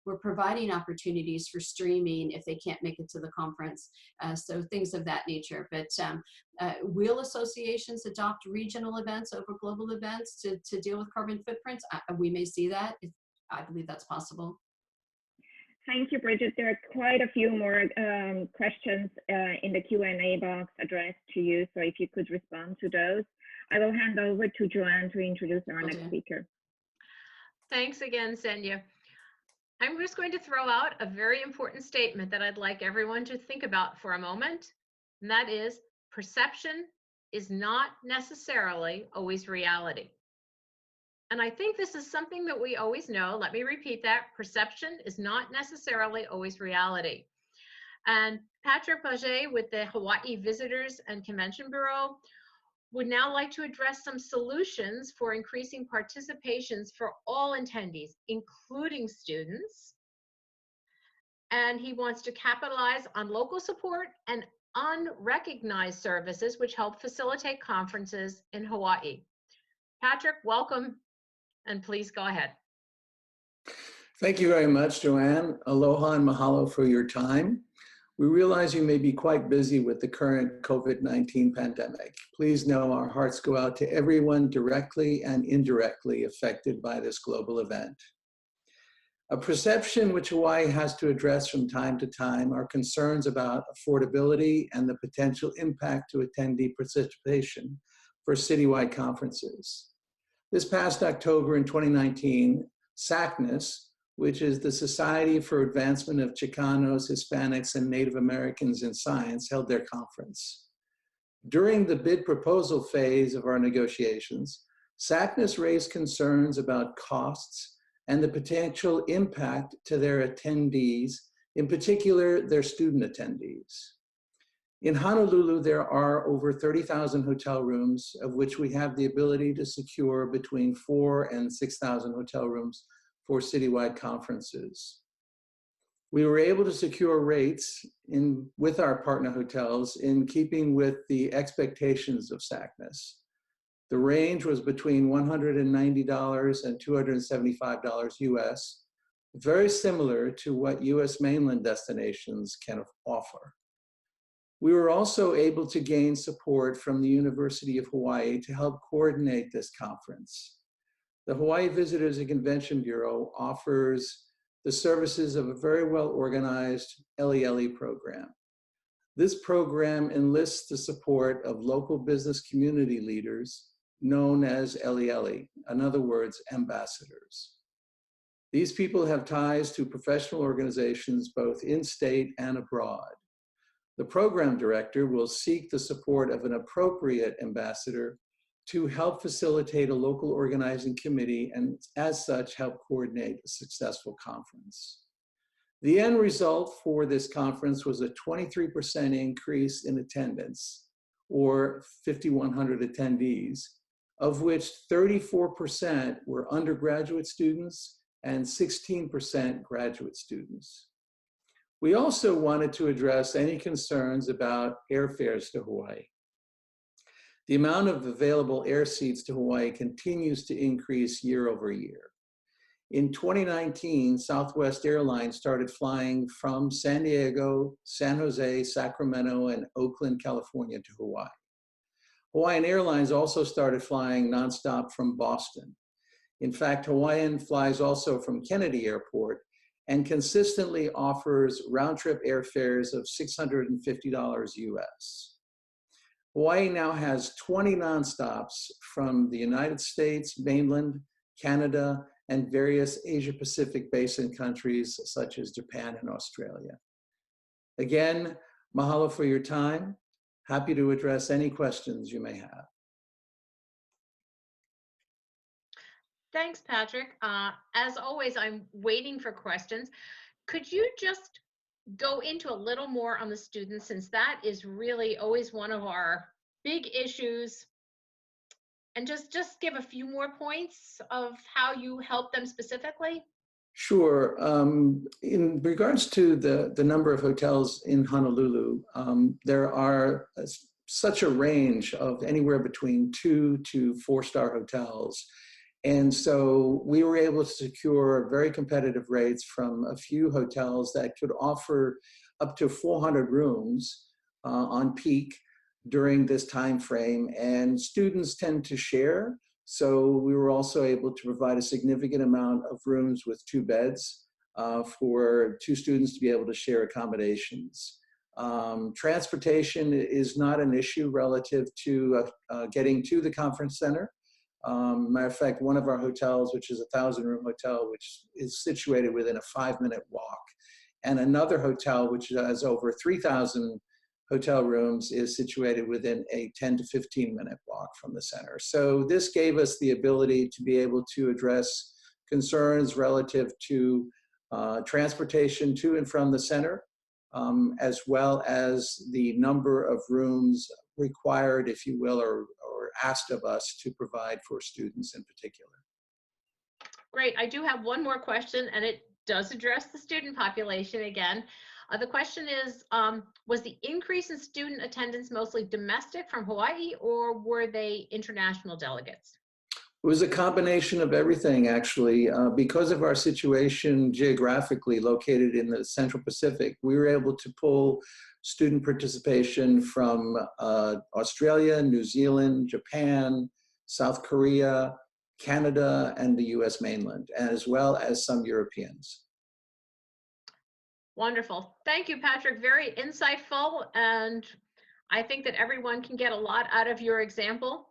we're providing opportunities for streaming if they can't make it to the conference, so things of that nature. But will associations adopt regional events over global events to deal with carbon footprints? We may see that. I believe that's possible. Thank you, Bridget. There are quite a few more questions in the Q&A box addressed to you, so if you could respond to those. I will hand over to Joanne to introduce our next speaker. Thanks again, Senya. I'm just going to throw out a very important statement that I'd like everyone to think about for a moment, and that is perception is not necessarily always reality. And I think this is something that we always know. Let me repeat that. Perception is not necessarily always reality. And Patrick Paget with the Hawaii Visitors and Convention Bureau would now like to address some solutions for increasing participations for all attendees, including students. And he wants to capitalize on local support and unrecognized services which help facilitate conferences in Hawaii. Patrick, welcome, and please go ahead. Thank you very much, Joanne. Aloha and mahalo for your time. We realize you may be quite busy with the current COVID-19 pandemic. Please know our hearts go out to everyone directly and indirectly affected by this global event. A perception which Hawaii has to address from time to time are concerns about affordability and the potential impact to attendee participation for citywide conferences. This past October in 2019, SACNAS, which is the Society for Advancement of Chicanos, Hispanics, and Native Americans in Science, held their conference. During the bid proposal phase of our negotiations, SACNAS raised concerns about costs and the potential impact to their attendees, in particular, their student attendees. In Honolulu, there are over 30,000 hotel rooms, of which we have the ability to secure between 4,000 and 6,000 hotel rooms for citywide conferences. We were able to secure rates with our partner hotels in keeping with the expectations of SACNAS. The range was between $190 and $275 US, very similar to what US mainland destinations can offer. We were also able to gain support from the University of Hawaii to help coordinate this conference. The Hawaii Visitors and Convention Bureau offers the services of a very well organized LELE program. This program enlists the support of local business community leaders known as LELE, in other words, ambassadors. These people have ties to professional organizations both in-state and abroad. The program director will seek the support of an appropriate ambassador to help facilitate a local organizing committee and as such help coordinate a successful conference. The end result for this conference was a 23% increase in attendance, or 5,100 attendees, of which 34% were undergraduate students and 16% graduate students. We also wanted to address any concerns about airfares to Hawaii. The amount of available air seats to Hawaii continues to increase year over year. In 2019, Southwest Airlines started flying from San Diego, San Jose, Sacramento, and Oakland, California to Hawaii. Hawaiian Airlines also started flying nonstop from Boston. In fact, Hawaiian flies also from Kennedy Airport and consistently offers round-trip airfares of $650 US. Hawaii now has 20 nonstops from the United States, mainland, Canada, and various Asia-Pacific basin countries such as Japan and Australia. Again, mahalo for your time. Happy to address any questions you may have. Thanks, Patrick. As always, I'm waiting for questions. Could you just go into a little more on the students, since that is really always one of our big issues, and just give a few more points of how you help them specifically? Sure. In regards to the number of hotels in Honolulu, there are such a range of anywhere between 2 to 4-star hotels. And so we were able to secure very competitive rates from a few hotels that could offer up to 400 rooms on peak during this time frame. And students tend to share. So we were also able to provide a significant amount of rooms with 2 beds for 2 students to be able to share accommodations. Transportation is not an issue relative to getting to the conference center. Matter of fact, one of our hotels, which is a 1,000-room hotel, which is situated within a 5-minute walk, and another hotel, which has over 3,000 hotel rooms, is situated within a 10 to 15-minute walk from the center. So this gave us the ability to be able to address concerns relative to transportation to and from the center, as well as the number of rooms required, if you will, or asked of us to provide for students in particular. Great. I do have one more question, and it does address the student population again. The question is, was the increase in student attendance mostly domestic from Hawaii, or were they international delegates? It was a combination of everything, actually. Because of our situation geographically located in the Central Pacific, we were able to pull student participation from Australia, New Zealand, Japan, South Korea, Canada, and the US mainland, as well as some Europeans. Wonderful. Thank you, Patrick. Very insightful, and I think that everyone can get a lot out of your example.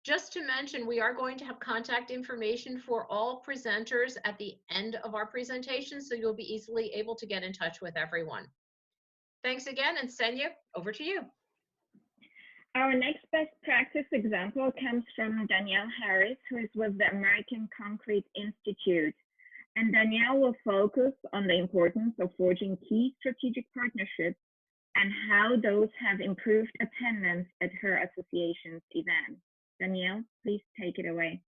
Just to mention, we are going to have contact information for all presenters at the end of our presentation, so you'll be easily able to get in touch with everyone. Thanks again, and Senya, over to you. Our next best practice example comes from Danielle Harris, who is with the American Concrete Institute. And Danielle will focus on the importance of forging key strategic partnerships and how those have improved attendance at her association's event. Danielle, please take it away.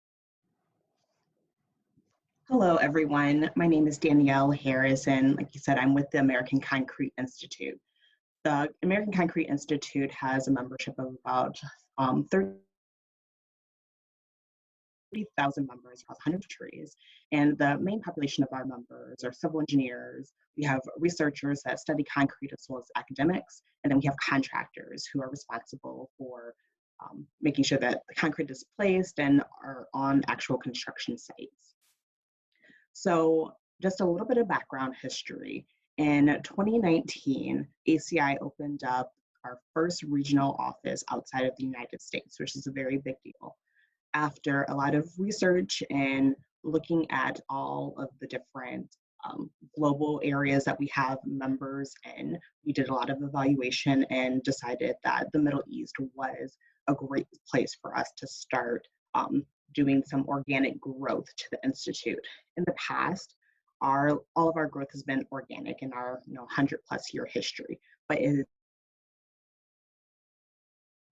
Hello, everyone. My name is Danielle Harrison. Like you said, I'm with the American Concrete Institute. The American Concrete Institute has a membership of about 30 30,000 members across 100 countries. And the main population of our members are civil engineers. We have researchers that study concrete as well as academics. And then we have contractors who are responsible for making sure that the concrete is placed and are on actual construction sites. So just a little bit of background history. In 2019, ACI opened up our first regional office outside of the United States, which is a very big deal. After a lot of research and looking at all of the different global areas that we have members in, we did a lot of evaluation and decided that the Middle East was a great place for us to start doing some organic growth to the Institute. In the past, all of our growth has been organic in our 100+ year history, but it's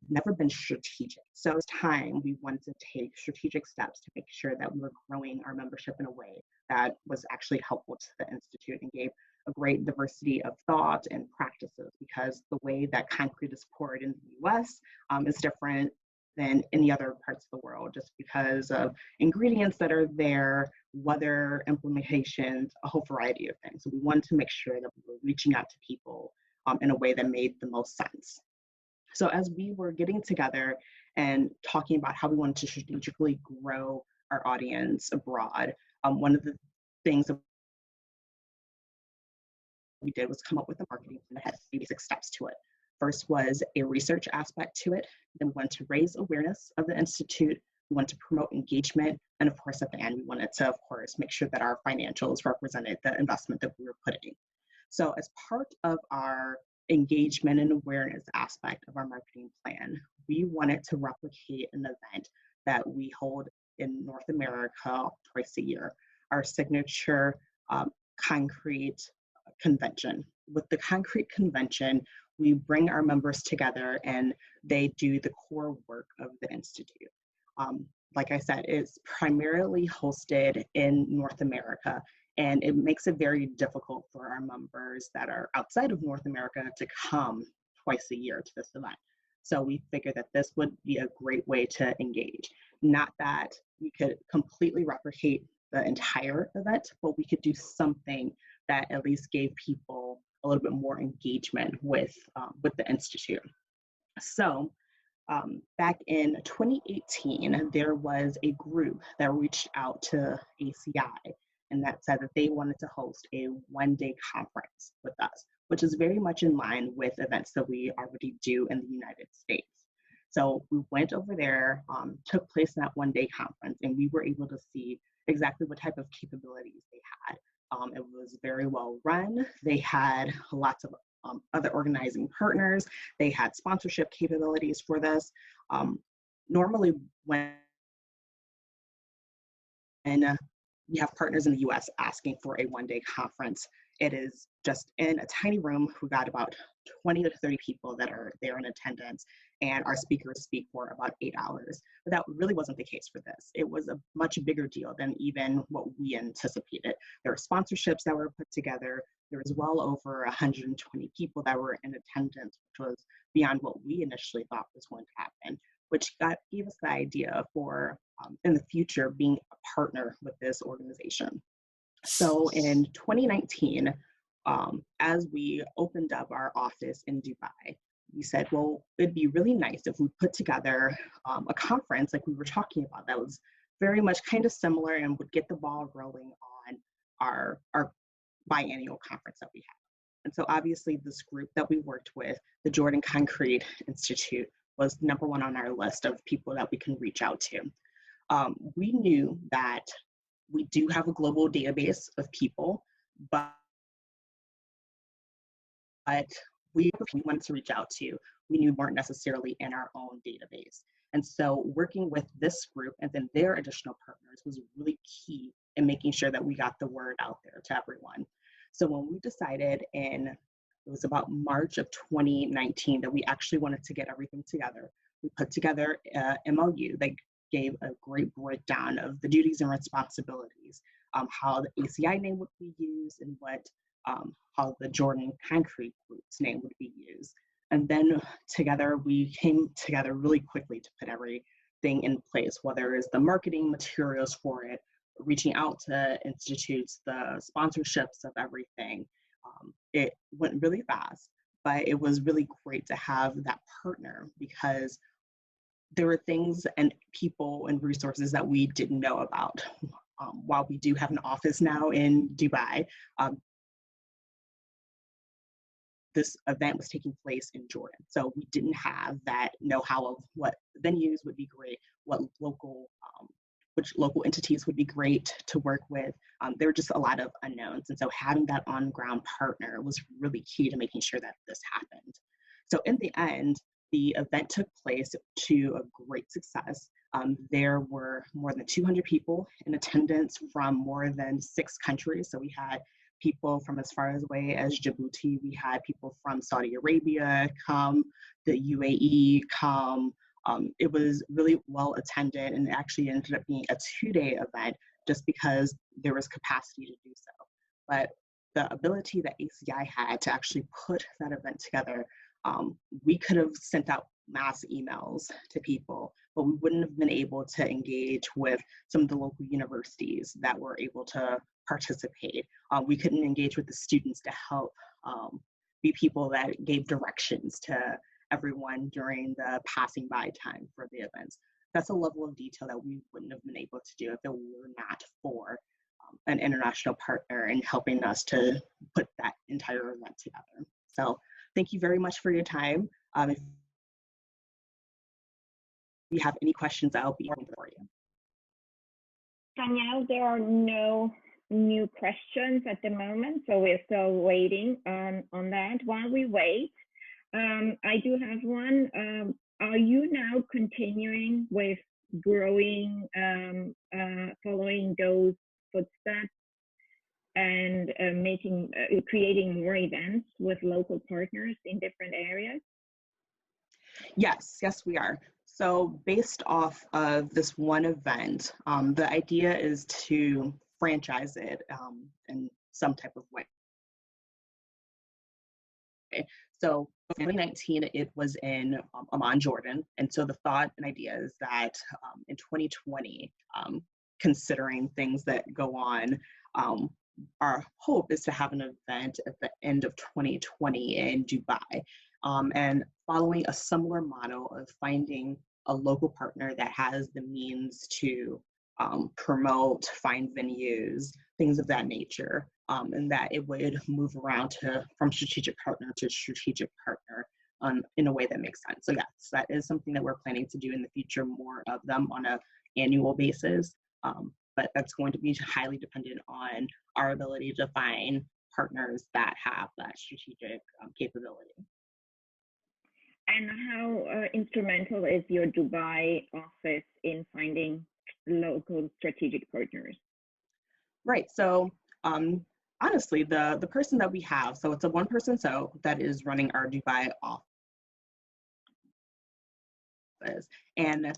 never been strategic. So it's time we wanted to take strategic steps to make sure that we were growing our membership in a way that was actually helpful to the Institute and gave a great diversity of thought and practices, because the way that concrete is poured in the US is different than any other parts of the world, just because of ingredients that are there, weather, implementations, a whole variety of things. So we wanted to make sure that we were reaching out to people in a way that made the most sense. So as we were getting together and talking about how we wanted to strategically grow our audience abroad, one of the things that we did was come up with a marketing plan that had 3 basic steps to it. First was a research aspect to it. Then we wanted to raise awareness of the Institute. We wanted to promote engagement. And of course, at the end, we wanted to, of course, make sure that our financials represented the investment that we were putting. So as part of our engagement and awareness aspect of our marketing plan, we wanted to replicate an event that we hold in North America twice a year, our signature concrete convention. With the concrete convention, we bring our members together and they do the core work of the Institute. Like I said, it's primarily hosted in North America, and it makes it very difficult for our members that are outside of North America to come twice a year to this event. So we figured that this would be a great way to engage. Not that we could completely replicate the entire event, but we could do something that at least gave people a little bit more engagement with the Institute. So back in 2018, there was a group that reached out to ACI and that said that they wanted to host a one-day conference with us, which is very much in line with events that we already do in the United States. So we went over there, took place in that one-day conference, and we were able to see exactly what type of capabilities they had. It was very well run. They had lots of other organizing partners. They had sponsorship capabilities for this. Normally when we have partners in the US asking for a one-day conference, it is just in a tiny room. We got about 20 to 30 people that are there in attendance, and our speakers speak for about 8 hours. But that really wasn't the case for this. It was a much bigger deal than even what we anticipated. There were sponsorships that were put together. There was well over 120 people that were in attendance, which was beyond what we initially thought was going to happen, which gave us the idea for, in the future, being a partner with this organization. So in 2019, as we opened up our office in Dubai, we said, well, it'd be really nice if we put together a conference like we were talking about that was very much kind of similar and would get the ball rolling on our biannual conference that we have. And so obviously this group that we worked with, the Jordan Concrete Institute, was #1 on our list of people that we can reach out to. We knew that we do have a global database of people, but we wanted to reach out to, we knew weren't necessarily in our own database. And so working with this group and then their additional partners was really key in making sure that we got the word out there to everyone. So when we decided it was about March of 2019 that we actually wanted to get everything together, we put together a MOU that gave a great breakdown of the duties and responsibilities, how the ACI name would be used and how the Jordan Concrete Group's name would be used. And then together, we came together really quickly to put everything in place, whether it's the marketing materials for it, reaching out to institutes, the sponsorships of everything. It went really fast, but it was really great to have that partner because there were things and people and resources that we didn't know about. While we do have an office now in Dubai, this event was taking place in Jordan. So we didn't have that know-how of what venues would be great, what which local entities would be great to work with. There were just a lot of unknowns. And so having that on-ground partner was really key to making sure that this happened. So in the end, the event took place to a great success. There were more than 200 people in attendance from more than 6 countries. So we had people from as far away as Djibouti. We had people from Saudi Arabia come, the UAE come. It was really well attended, and it actually ended up being a 2-day event just because there was capacity to do so. But the ability that ACCA had to actually put that event together, we could have sent out mass emails to people, but we wouldn't have been able to engage with some of the local universities that were able to participate. We couldn't engage with the students to help be people that gave directions to everyone during the passing by time for the events. That's a level of detail that we wouldn't have been able to do if it were not for an international partner in helping us to put that entire event together. So thank you very much for your time. If you have any questions, I'll be here for you. Danielle, there are no new questions at the moment, so we're still waiting on that. While we wait, I do have one. Are you now continuing with growing, following those footsteps and creating more events with local partners in different areas? Yes, we are. So based off of this one event, the idea is to franchise it in some type of way. So in 2019, it was in Amman, Jordan. And so the thought and idea is that in 2020, considering things that go on, our hope is to have an event at the end of 2020 in Dubai. And following a similar model of finding a local partner that has the means to promote, find venues, things of that nature, and that it would move around from strategic partner to strategic partner in a way that makes sense. So yes, that is something that we're planning to do in the future, more of them on an annual basis. But that's going to be highly dependent on our ability to find partners that have that strategic capability. And how instrumental is your Dubai office in finding local strategic partners? Right. So honestly, the person that we have, so it's a one-person show that is running our Dubai office. And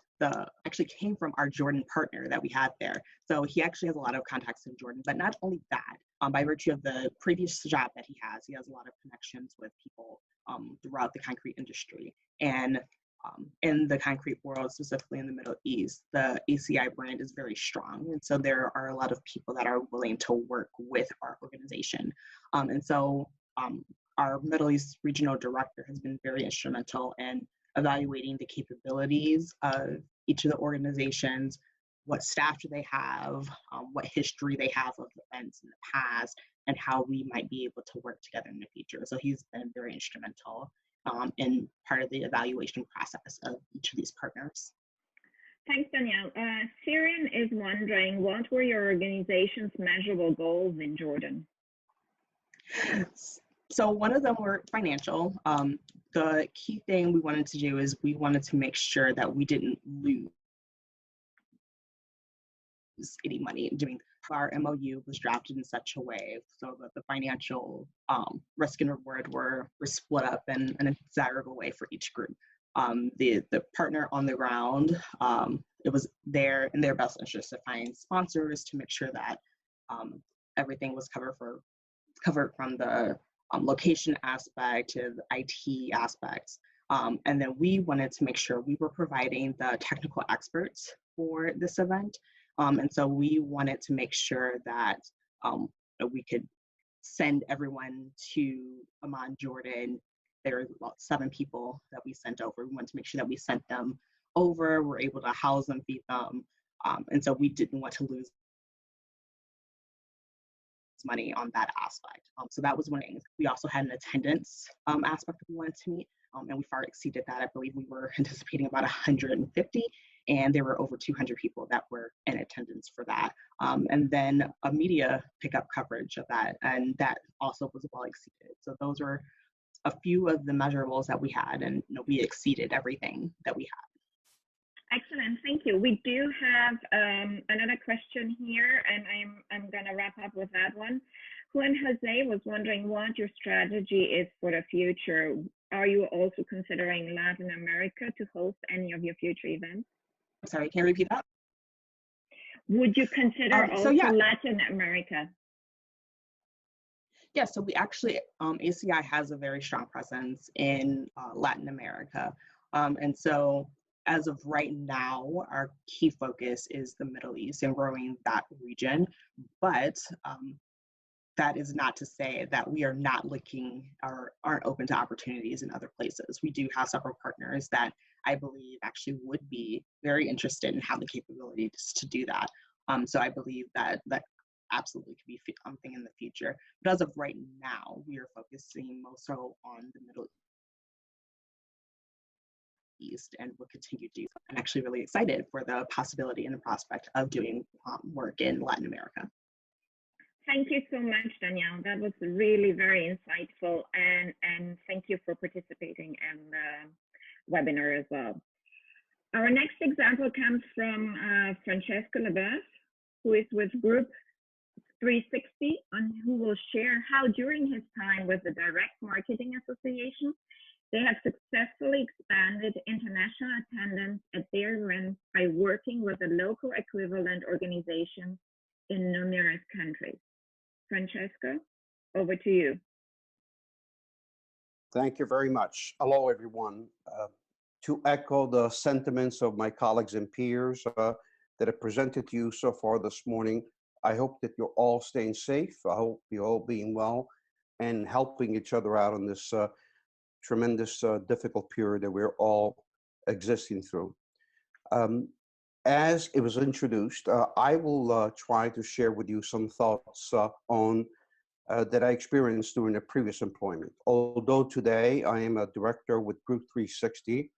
actually came from our Jordan partner that we had there. So he actually has a lot of contacts in Jordan, but not only that, by virtue of the previous job that he has a lot of connections with people throughout the concrete industry. And in the concrete world, specifically in the Middle East, the ACI brand is very strong. And so there are a lot of people that are willing to work with our organization. And so our Middle East regional director has been very instrumental in evaluating the capabilities of each of the organizations, what staff do they have, what history they have of events in the past, and how we might be able to work together in the future. So he's been very instrumental in part of the evaluation process of each of these partners. Thanks, Danielle. Syrian is wondering, what were your organization's measurable goals in Jordan? So one of them were financial. The key thing we wanted to do is we wanted to make sure that we didn't lose any money doing. Our MOU was drafted in such a way so that the financial risk and reward were split up in a desirable way for each group. The partner on the ground, it was in their best interest to find sponsors to make sure that everything was covered from the location aspect to the IT aspects. And then we wanted to make sure we were providing the technical experts for this event. And so we wanted to make sure that we could send everyone to Amman, Jordan. There were about 7 people that we sent over. We wanted to make sure that we sent them over, we're able to house them, feed them. And so we didn't want to lose money on that aspect. So that was one thing. We also had an attendance aspect that we wanted to meet, and we far exceeded that. I believe we were anticipating about 150, and there were over 200 people that were in attendance for that. And then a media pickup coverage of that, and that also was well exceeded. So those were a few of the measurables that we had, and we exceeded everything that we had. Excellent, thank you. We do have another question here, and I'm going to wrap up with that one. Juan Jose was wondering what your strategy is for the future. Are you also considering Latin America to host any of your future events? Sorry, can you repeat that? Would you consider also Latin America? Yeah, so we actually, ACI has a very strong presence in Latin America. And so as of right now, our key focus is the Middle East and growing that region. But that is not to say that we are not looking or aren't open to opportunities in other places. We do have several partners that I believe actually would be very interested and have the capabilities to do that. So I believe that absolutely could be something in the future. But as of right now, we are focusing most so on the Middle East, and will continue to do so. I'm actually really excited for the possibility and the prospect of doing work in Latin America. Thank you so much, Danielle. That was really very insightful, and thank you for participating in the webinar as well. Our next example comes from Francesco Leboeuf, who is with Group 360, and who will share how during his time with the Direct Marketing Association, they have successfully expanded international attendance at their events by working with the local equivalent organizations in numerous countries. Francesco, over to you. Thank you very much. Hello, everyone. To echo the sentiments of my colleagues and peers that have presented to you so far this morning, I hope that you're all staying safe. I hope you're all being well and helping each other out in this tremendous difficult period that we're all existing through. As it was introduced, I will try to share with you some thoughts on that I experienced during a previous employment. Although today I am a director with Group 360,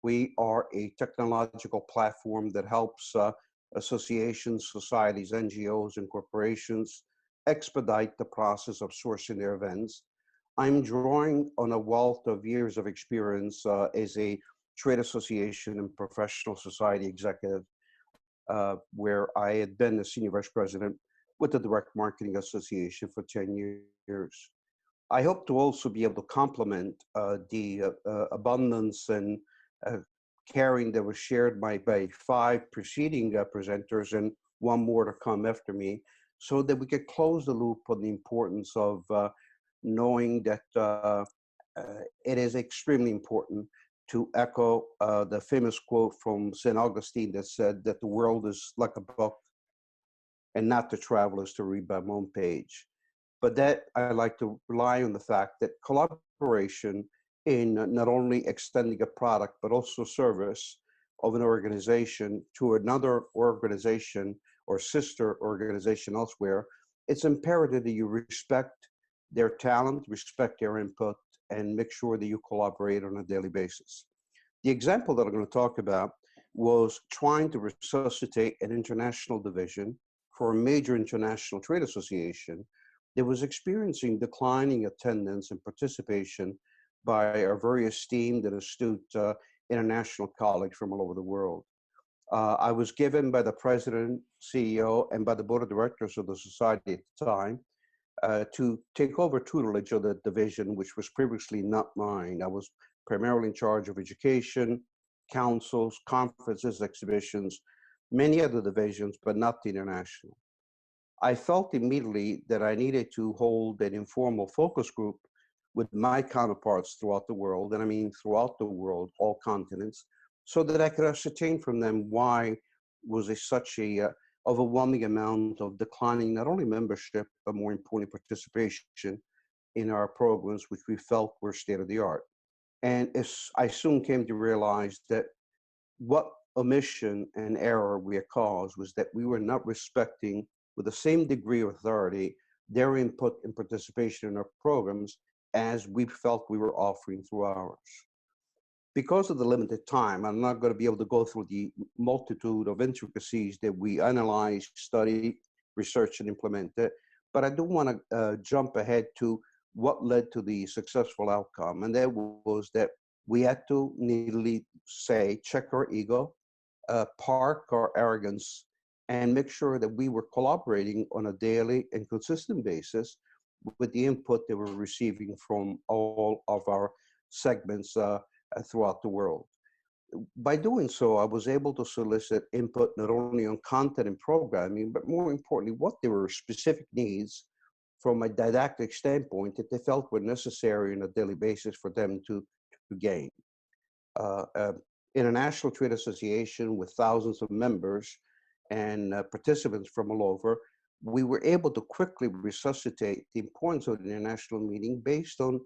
we are a technological platform that helps associations, societies, NGOs, and corporations expedite the process of sourcing their events. I'm drawing on a wealth of years of experience as a trade association and professional society executive, where I had been the senior vice president with the Direct Marketing Association for 10 years. I hope to also be able to complement the abundance and caring that was shared by 5 preceding presenters and one more to come after me, so that we could close the loop on the importance of knowing that it is extremely important to echo the famous quote from St. Augustine that said that the world is like a book and not the travelers to read by my own page. But that I like to rely on the fact that collaboration in not only extending a product, but also service of an organization to another organization or sister organization elsewhere, it's imperative that you respect their talent, respect their input, and make sure that you collaborate on a daily basis. The example that I'm going to talk about was trying to resuscitate an international division for a major international trade association that was experiencing declining attendance and participation by our very esteemed and astute international colleagues from all over the world. I was given by the president, CEO, and by the board of directors of the society at the time to take over tutelage of the division, which was previously not mine. I was primarily in charge of education, councils, conferences, exhibitions, many other divisions, but not the international. I felt immediately that I needed to hold an informal focus group with my counterparts throughout the world, and I mean throughout the world, all continents, so that I could ascertain from them why was there such a overwhelming amount of declining not only membership, but more importantly, participation in our programs, which we felt were state of the art. And I soon came to realize that what omission and error we had caused was that we were not respecting with the same degree of authority their input and participation in our programs as we felt we were offering through ours. Because of the limited time, I'm not going to be able to go through the multitude of intricacies that we analyzed, studied, researched, and implemented, but I do want to jump ahead to what led to the successful outcome, and that was that we had to needly say, check our ego, park our arrogance, and make sure that we were collaborating on a daily and consistent basis with the input that we're receiving from all of our segments throughout the world. By doing so, I was able to solicit input not only on content and programming, but more importantly, what their were specific needs from a didactic standpoint that they felt were necessary on a daily basis for them to gain. International Trade Association with thousands of members and participants from all over, we were able to quickly resuscitate the importance of the international meeting based on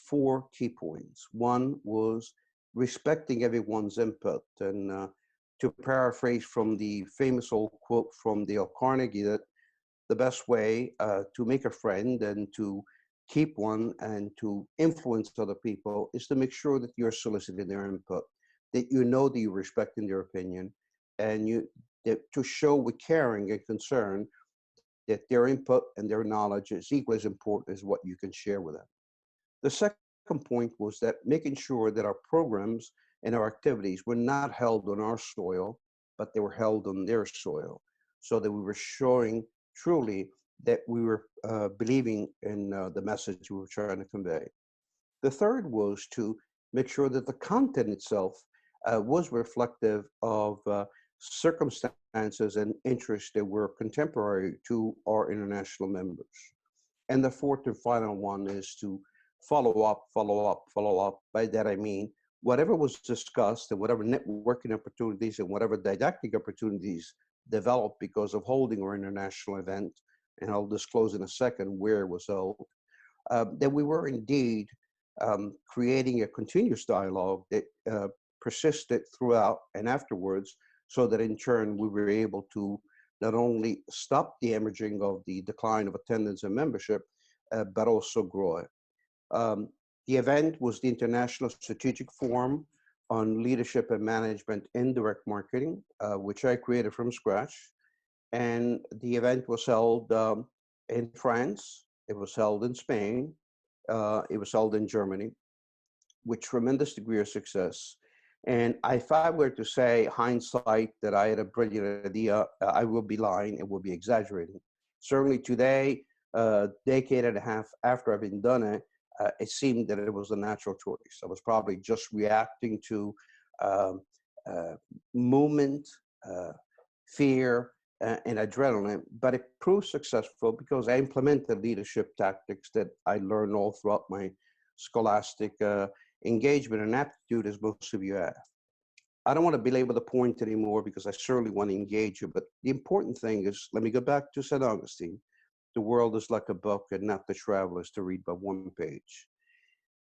4 key points. One was respecting everyone's input. And to paraphrase from the famous old quote from Dale Carnegie, that the best way to make a friend and to keep one and to influence other people is to make sure that you're soliciting their input, that you know that you're respecting their opinion, and to show with caring and concern that their input and their knowledge is equally as important as what you can share with them. The second point was that making sure that our programs and our activities were not held on our soil, but they were held on their soil, so that we were showing truly that we were believing in the message we were trying to convey. The third was to make sure that the content itself was reflective of circumstances and interests that were contemporary to our international members. And the fourth and final one is to follow up. By that I mean, whatever was discussed and whatever networking opportunities and whatever didactic opportunities developed because of holding our international event, and I'll disclose in a second where it was held, that we were indeed creating a continuous dialogue that persisted throughout and afterwards, so that in turn we were able to not only stop the emerging of the decline of attendance and membership, but also grow it. The event was the International Strategic Forum on Leadership and Management in Direct Marketing, which I created from scratch. And the event was held in France, it was held in Spain, it was held in Germany, with tremendous degree of success. And if I were to say hindsight that I had a brilliant idea, I will be lying and will be exaggerating. Certainly today, a decade and a half after having done it, it seemed that it was a natural choice. I was probably just reacting to movement, fear, and adrenaline, but it proved successful because I implemented leadership tactics that I learned all throughout my scholastic engagement and aptitude, as most of you have. I don't want to belabor the point anymore because I certainly want to engage you, but the important thing is, let me go back to St. Augustine. The world is like a book and not the travelers to read but one page.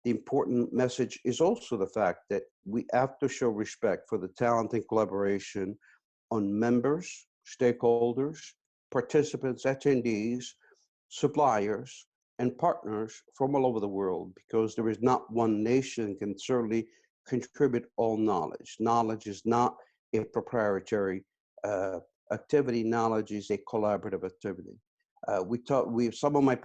The important message is also the fact that we have to show respect for the talent and collaboration on members, stakeholders, participants, attendees, suppliers, and partners from all over the world, because there is not one nation can certainly contribute all knowledge. Knowledge is not a proprietary activity. Knowledge is a collaborative activity. Some of my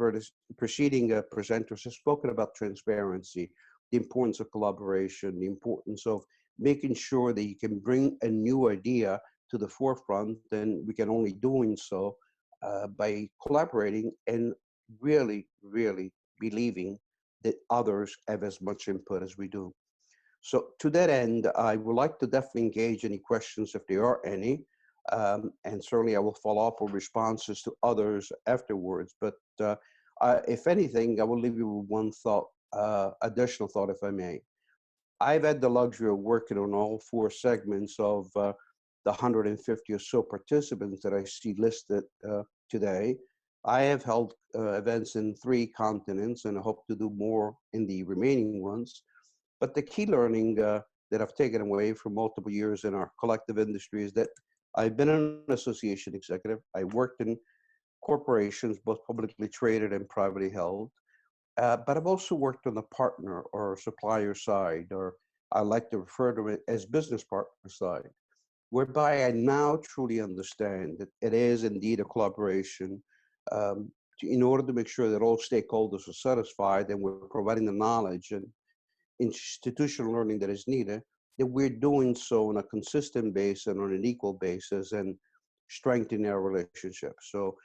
preceding presenters have spoken about transparency, the importance of collaboration, the importance of making sure that you can bring a new idea to the forefront, and we can only doing so by collaborating and really, really believing that others have as much input as we do. So to that end, I would like to definitely engage any questions if there are any, and certainly I will follow up with responses to others afterwards. But if anything, I will leave you with one thought additional thought, if I may. I've had the luxury of working on all 4 segments of the 150 or so participants that I see listed today. I have held events in 3 continents, and I hope to do more in the remaining ones. But the key learning that I've taken away from multiple years in our collective industry is that I've been an association executive. I worked in corporations, both publicly traded and privately held. But I've also worked on the partner or supplier side, or I like to refer to it as business partner side, whereby I now truly understand that it is indeed a collaboration in order to make sure that all stakeholders are satisfied and we're providing the knowledge and institutional learning that is needed, that we're doing so on a consistent basis and on an equal basis and strengthening our relationship. So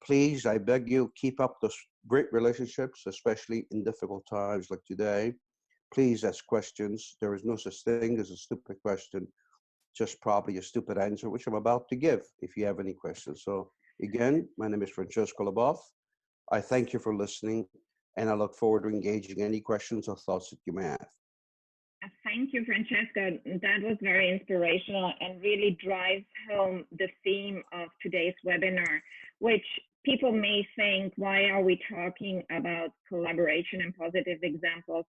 please, I beg you, keep up those great relationships, especially in difficult times like today. Please ask questions. There is no such thing as a stupid question, just probably a stupid answer, which I'm about to give if you have any questions. So again, my name is Francesco Leboff. I thank you for listening, and I look forward to engaging any questions or thoughts that you may have. Thank you, Francesco. That was very inspirational and really drives home the theme of today's webinar, which people may think, why are we talking about collaboration and positive examples?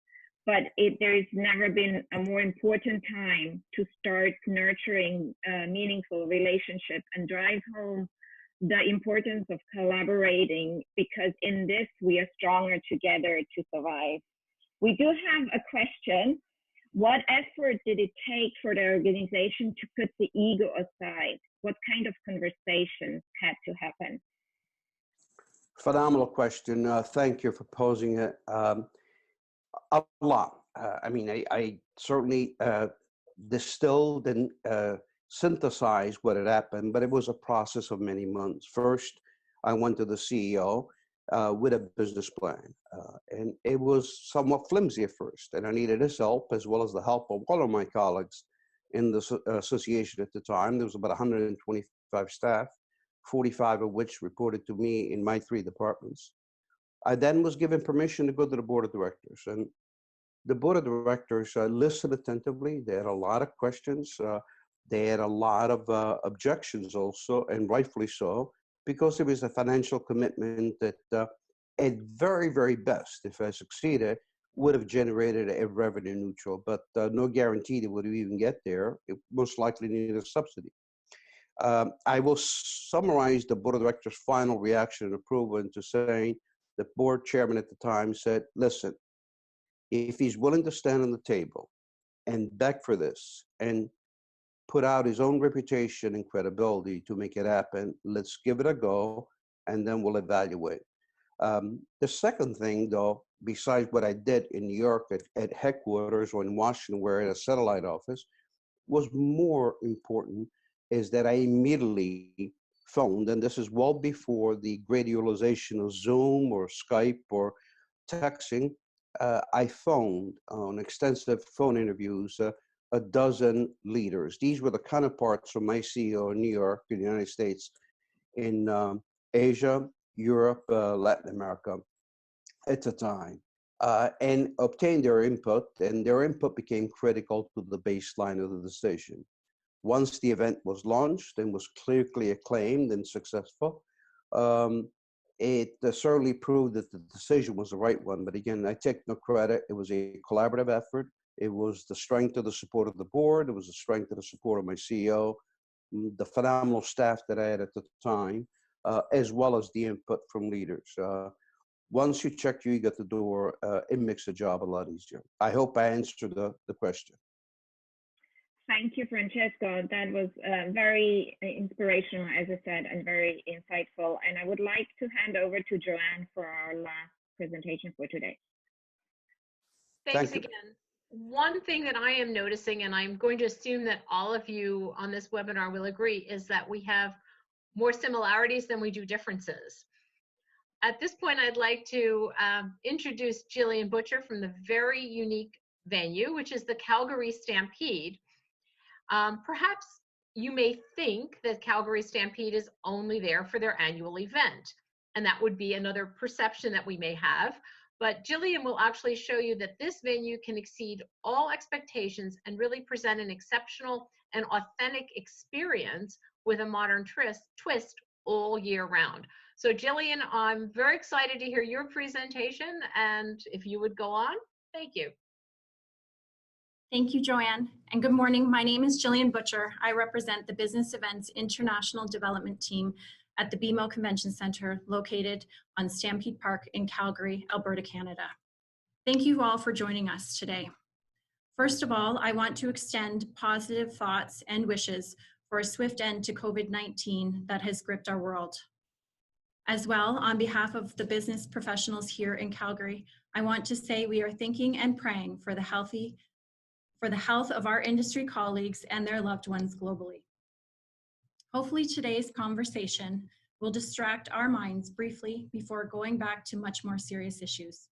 But there's never been a more important time to start nurturing meaningful relationships and drive home the importance of collaborating, because in this we are stronger together to survive. We do have a question. What effort did it take for the organization to put the ego aside? What kind of conversations had to happen? Phenomenal question. Thank you for posing it. A lot. I certainly distilled and synthesized what had happened, but it was a process of many months. First, I went to the CEO with a business plan, and it was somewhat flimsy at first, and I needed his help as well as the help of one of my colleagues in the association at the time. There was about 125 staff, 45 of which reported to me in my 3 departments. I then was given permission to go to the board of directors, and the board of directors listened attentively. They had a lot of questions. They had a lot of objections also, and rightfully so, because it was a financial commitment that at very, very best, if I succeeded, would have generated a revenue neutral, but no guarantee that would even get there. It most likely needed a subsidy. I will summarize the board of directors' final reaction and approval into saying the board chairman at the time said, listen, if he's willing to stand on the table and beg for this and put out his own reputation and credibility to make it happen, let's give it a go, and then we'll evaluate. The second thing, though, besides what I did in New York at headquarters or in Washington, where I had a satellite office, was more important is that I immediately phoned, and this is well before the great utilization of Zoom or Skype or texting. I phoned on extensive phone interviews a dozen leaders. These were the counterparts from my CEO in New York, in the United States, in Asia, Europe, Latin America at the time, and obtained their input, and their input became critical to the baseline of the decision. Once the event was launched and was clearly acclaimed and successful, it certainly proved that the decision was the right one. But again, I take no credit. It was a collaborative effort. It was the strength of the support of the board. It was the strength of the support of my CEO, the phenomenal staff that I had at the time, as well as the input from leaders. Once you check your ego at the door, it makes the job a lot easier. I hope I answered the question. Thank you, Francesco. That was very inspirational, as I said, and very insightful. And I would like to hand over to Joanne for our last presentation for today. Thanks again. One thing that I am noticing, and I'm going to assume that all of you on this webinar will agree, is that we have more similarities than we do differences. At this point, I'd like to introduce Jillian Butcher from the very unique venue, which is the Calgary Stampede. Perhaps you may think that Calgary Stampede is only there for their annual event, and that would be another perception that we may have. But Jillian will actually show you that this venue can exceed all expectations and really present an exceptional and authentic experience with a modern twist all year round. So Jillian, I'm very excited to hear your presentation, and if you would go on, thank you. Thank you, Joanne, and good morning. My name is Jillian Butcher. I represent the Business Events International Development Team at the BMO Convention Centre, located on Stampede Park in Calgary, Alberta, Canada. Thank you all for joining us today. First of all, I want to extend positive thoughts and wishes for a swift end to COVID-19 that has gripped our world. As well, on behalf of the business professionals here in Calgary, I want to say we are thinking and praying for the health of our industry colleagues and their loved ones globally. Hopefully today's conversation will distract our minds briefly before going back to much more serious issues.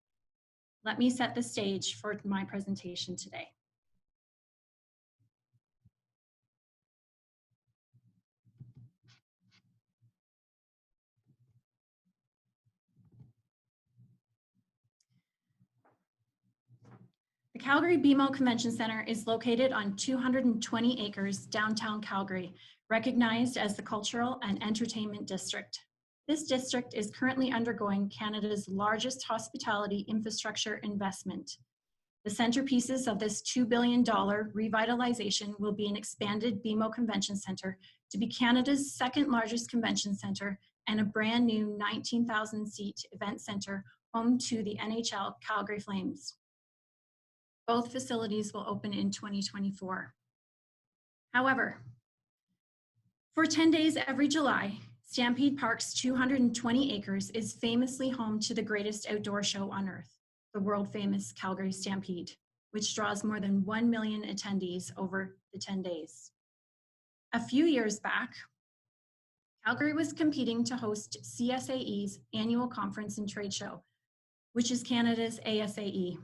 Let me set the stage for my presentation today. The Calgary BMO Convention Centre is located on 220 acres downtown Calgary, recognized as the Cultural and Entertainment District. This district is currently undergoing Canada's largest hospitality infrastructure investment. The centerpieces of this $2 billion revitalization will be an expanded BMO Convention Centre to be Canada's second largest convention centre and a brand new 19,000-seat event centre home to the NHL Calgary Flames. Both facilities will open in 2024. However, for 10 days every July, Stampede Park's 220 acres is famously home to the greatest outdoor show on earth, the world-famous Calgary Stampede, which draws more than 1 million attendees over the 10 days. A few years back, Calgary was competing to host CSAE's annual conference and trade show, which is Canada's ASAE.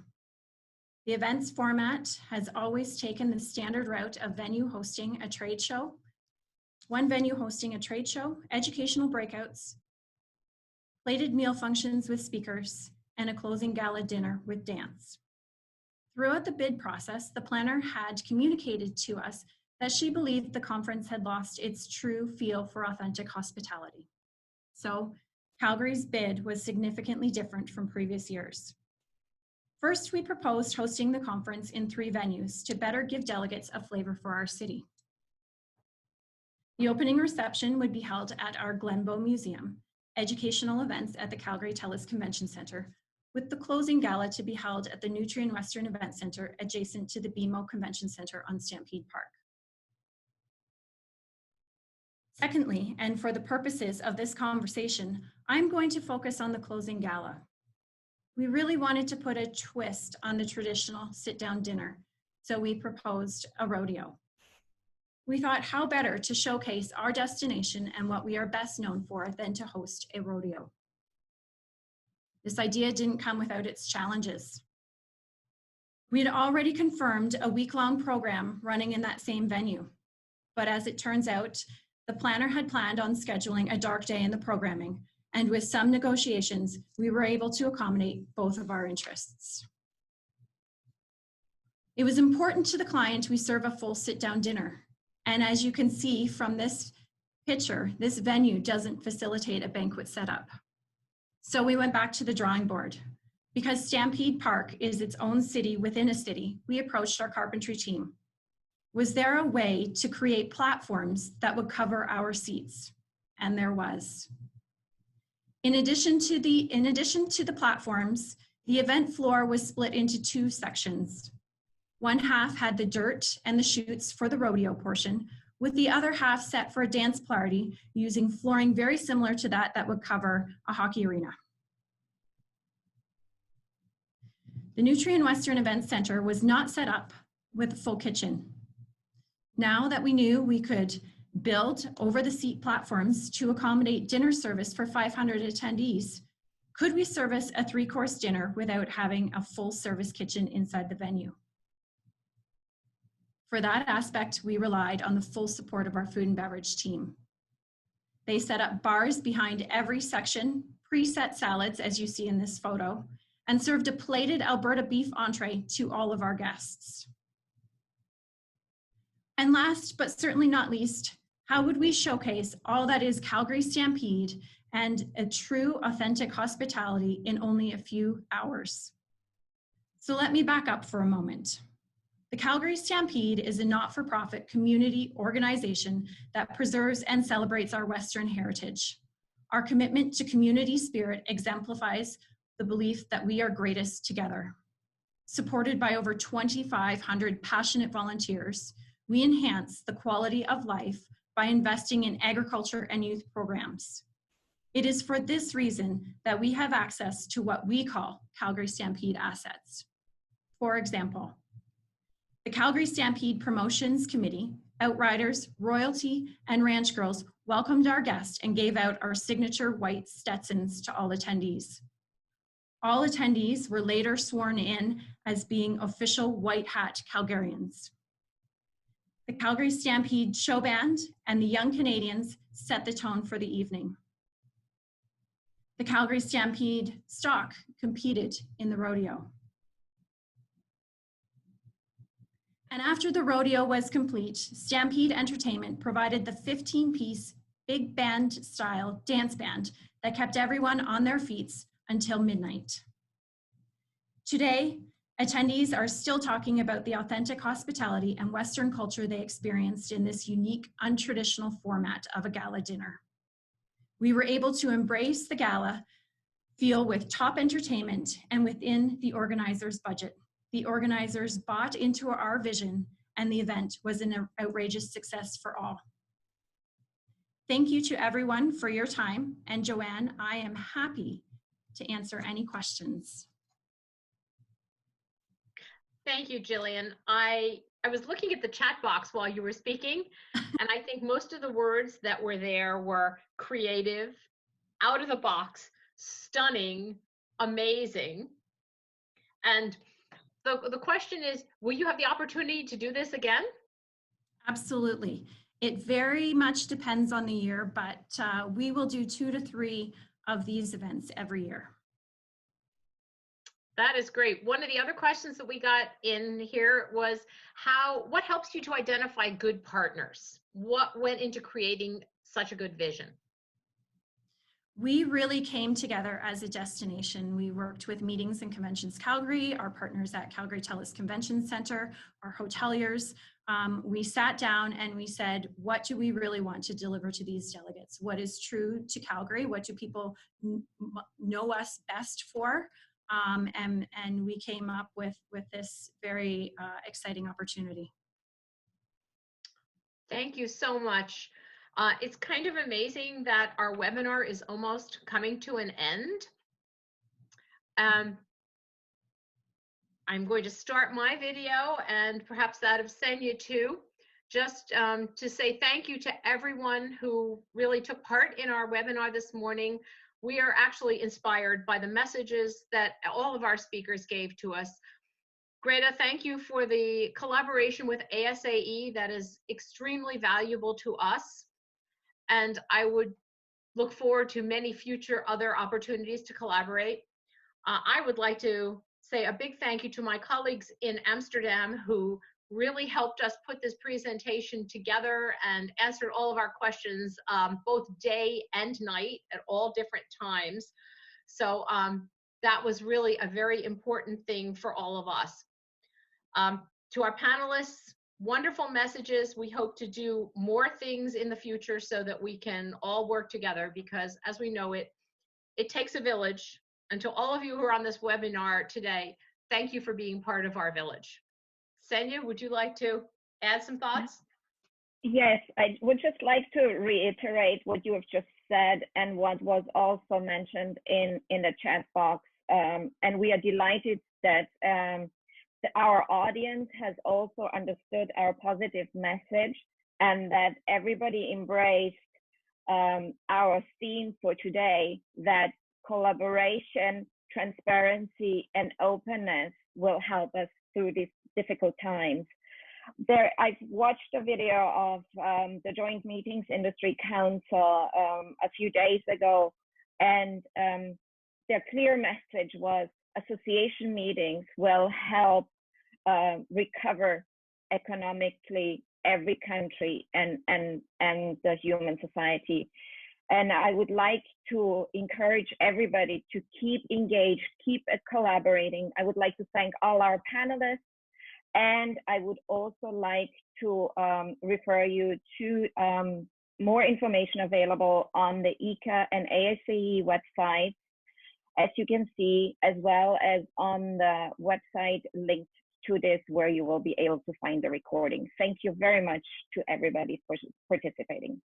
The event's format has always taken the standard route of venue hosting a trade show, one venue hosting a trade show, educational breakouts, plated meal functions with speakers, and a closing gala dinner with dance. Throughout the bid process, the planner had communicated to us that she believed the conference had lost its true feel for authentic hospitality. So Calgary's bid was significantly different from previous years. First, we proposed hosting the conference in 3 venues to better give delegates a flavor for our city. The opening reception would be held at our Glenbow Museum, educational events at the Calgary TELUS Convention Centre, with the closing gala to be held at the Nutrien Western Event Centre adjacent to the BMO Convention Centre on Stampede Park. Secondly, and for the purposes of this conversation, I'm going to focus on the closing gala. We really wanted to put a twist on the traditional sit-down dinner, so we proposed a rodeo. We thought how better to showcase our destination and what we are best known for than to host a rodeo. This idea didn't come without its challenges. We had already confirmed a week-long program running in that same venue, but as it turns out, the planner had planned on scheduling a dark day in the programming, and with some negotiations, we were able to accommodate both of our interests. It was important to the client we serve a full sit-down dinner. And as you can see from this picture, this venue doesn't facilitate a banquet setup. So we went back to the drawing board. Because Stampede Park is its own city within a city, we approached our carpentry team. Was there a way to create platforms that would cover our seats? And there was. In addition to the platforms, the event floor was split into 2 sections. One half had the dirt and the chutes for the rodeo portion, with the other half set for a dance party using flooring very similar to that would cover a hockey arena. The Nutrien Western Event Centre was not set up with a full kitchen. Now that we knew we could build over-the-seat platforms to accommodate dinner service for 500 attendees, could we service a 3-course dinner without having a full-service kitchen inside the venue? For that aspect, we relied on the full support of our food and beverage team. They set up bars behind every section, preset salads, as you see in this photo, and served a plated Alberta beef entree to all of our guests. And last, but certainly not least, how would we showcase all that is Calgary Stampede and a true, authentic hospitality in only a few hours? So let me back up for a moment. The Calgary Stampede is a not-for-profit community organization that preserves and celebrates our Western heritage. Our commitment to community spirit exemplifies the belief that we are greatest together. Supported by over 2,500 passionate volunteers, we enhance the quality of life by investing in agriculture and youth programs. It is for this reason that we have access to what we call Calgary Stampede assets. For example, the Calgary Stampede Promotions Committee, Outriders, Royalty, and Ranch Girls welcomed our guests and gave out our signature white Stetsons to all attendees. All attendees were later sworn in as being official white hat Calgarians. The Calgary Stampede Show Band and the Young Canadians set the tone for the evening. The Calgary Stampede Stock competed in the rodeo. And after the rodeo was complete, Stampede Entertainment provided the 15-piece big band style dance band that kept everyone on their feet until midnight. Today, attendees are still talking about the authentic hospitality and Western culture they experienced in this unique, untraditional format of a gala dinner. We were able to embrace the gala feel with top entertainment and within the organizers' budget. The organizers bought into our vision, and the event was an outrageous success for all. Thank you to everyone for your time, and Joanne, I am happy to answer any questions. Thank you, Jillian. I was looking at the chat box while you were speaking, and I think most of the words that were there were creative, out of the box, stunning, amazing. And the question is, will you have the opportunity to do this again? Absolutely. It very much depends on the year, but we will do 2 to 3 of these events every year. That is great. One of the other questions that we got in here was what helps you to identify good partners? What went into creating such a good vision? We really came together as a destination. We worked with Meetings and Conventions Calgary, our partners at Calgary TELUS Convention Centre, our hoteliers. We sat down and we said, what do we really want to deliver to these delegates? What is true to Calgary? What do people know us best for? And we came up with this very exciting opportunity. Thank you so much. It's kind of amazing that our webinar is almost coming to an end. I'm going to start my video and perhaps that of Senya too, just to say thank you to everyone who really took part in our webinar this morning. We are actually inspired by the messages that all of our speakers gave to us. Greta, thank you for the collaboration with ASAE. That is extremely valuable to us. And I would look forward to many future other opportunities to collaborate. I would like to say a big thank you to my colleagues in Amsterdam who really helped us put this presentation together and answered all of our questions both day and night at all different times. So that was really a very important thing for all of us. To our panelists, wonderful messages. We hope to do more things in the future so that we can all work together because as we know it takes a village. And to all of you who are on this webinar today, thank you for being part of our village. Senya, would you like to add some thoughts? Yes, I would just like to reiterate what you have just said and what was also mentioned in the chat box. And we are delighted that our audience has also understood our positive message and that everybody embraced our theme for today, that collaboration, transparency, and openness will help us through these difficult times. I've watched a video of the Joint Meetings Industry Council a few days ago, and their clear message was association meetings will help recover economically every country and the human society. And I would like to encourage everybody to keep engaged, keep collaborating. I would like to thank all our panelists. And I would also like to refer you to more information available on the ICCA and ASAE websites, as you can see, as well as on the website linked to this, where you will be able to find the recording. Thank you very much to everybody for participating.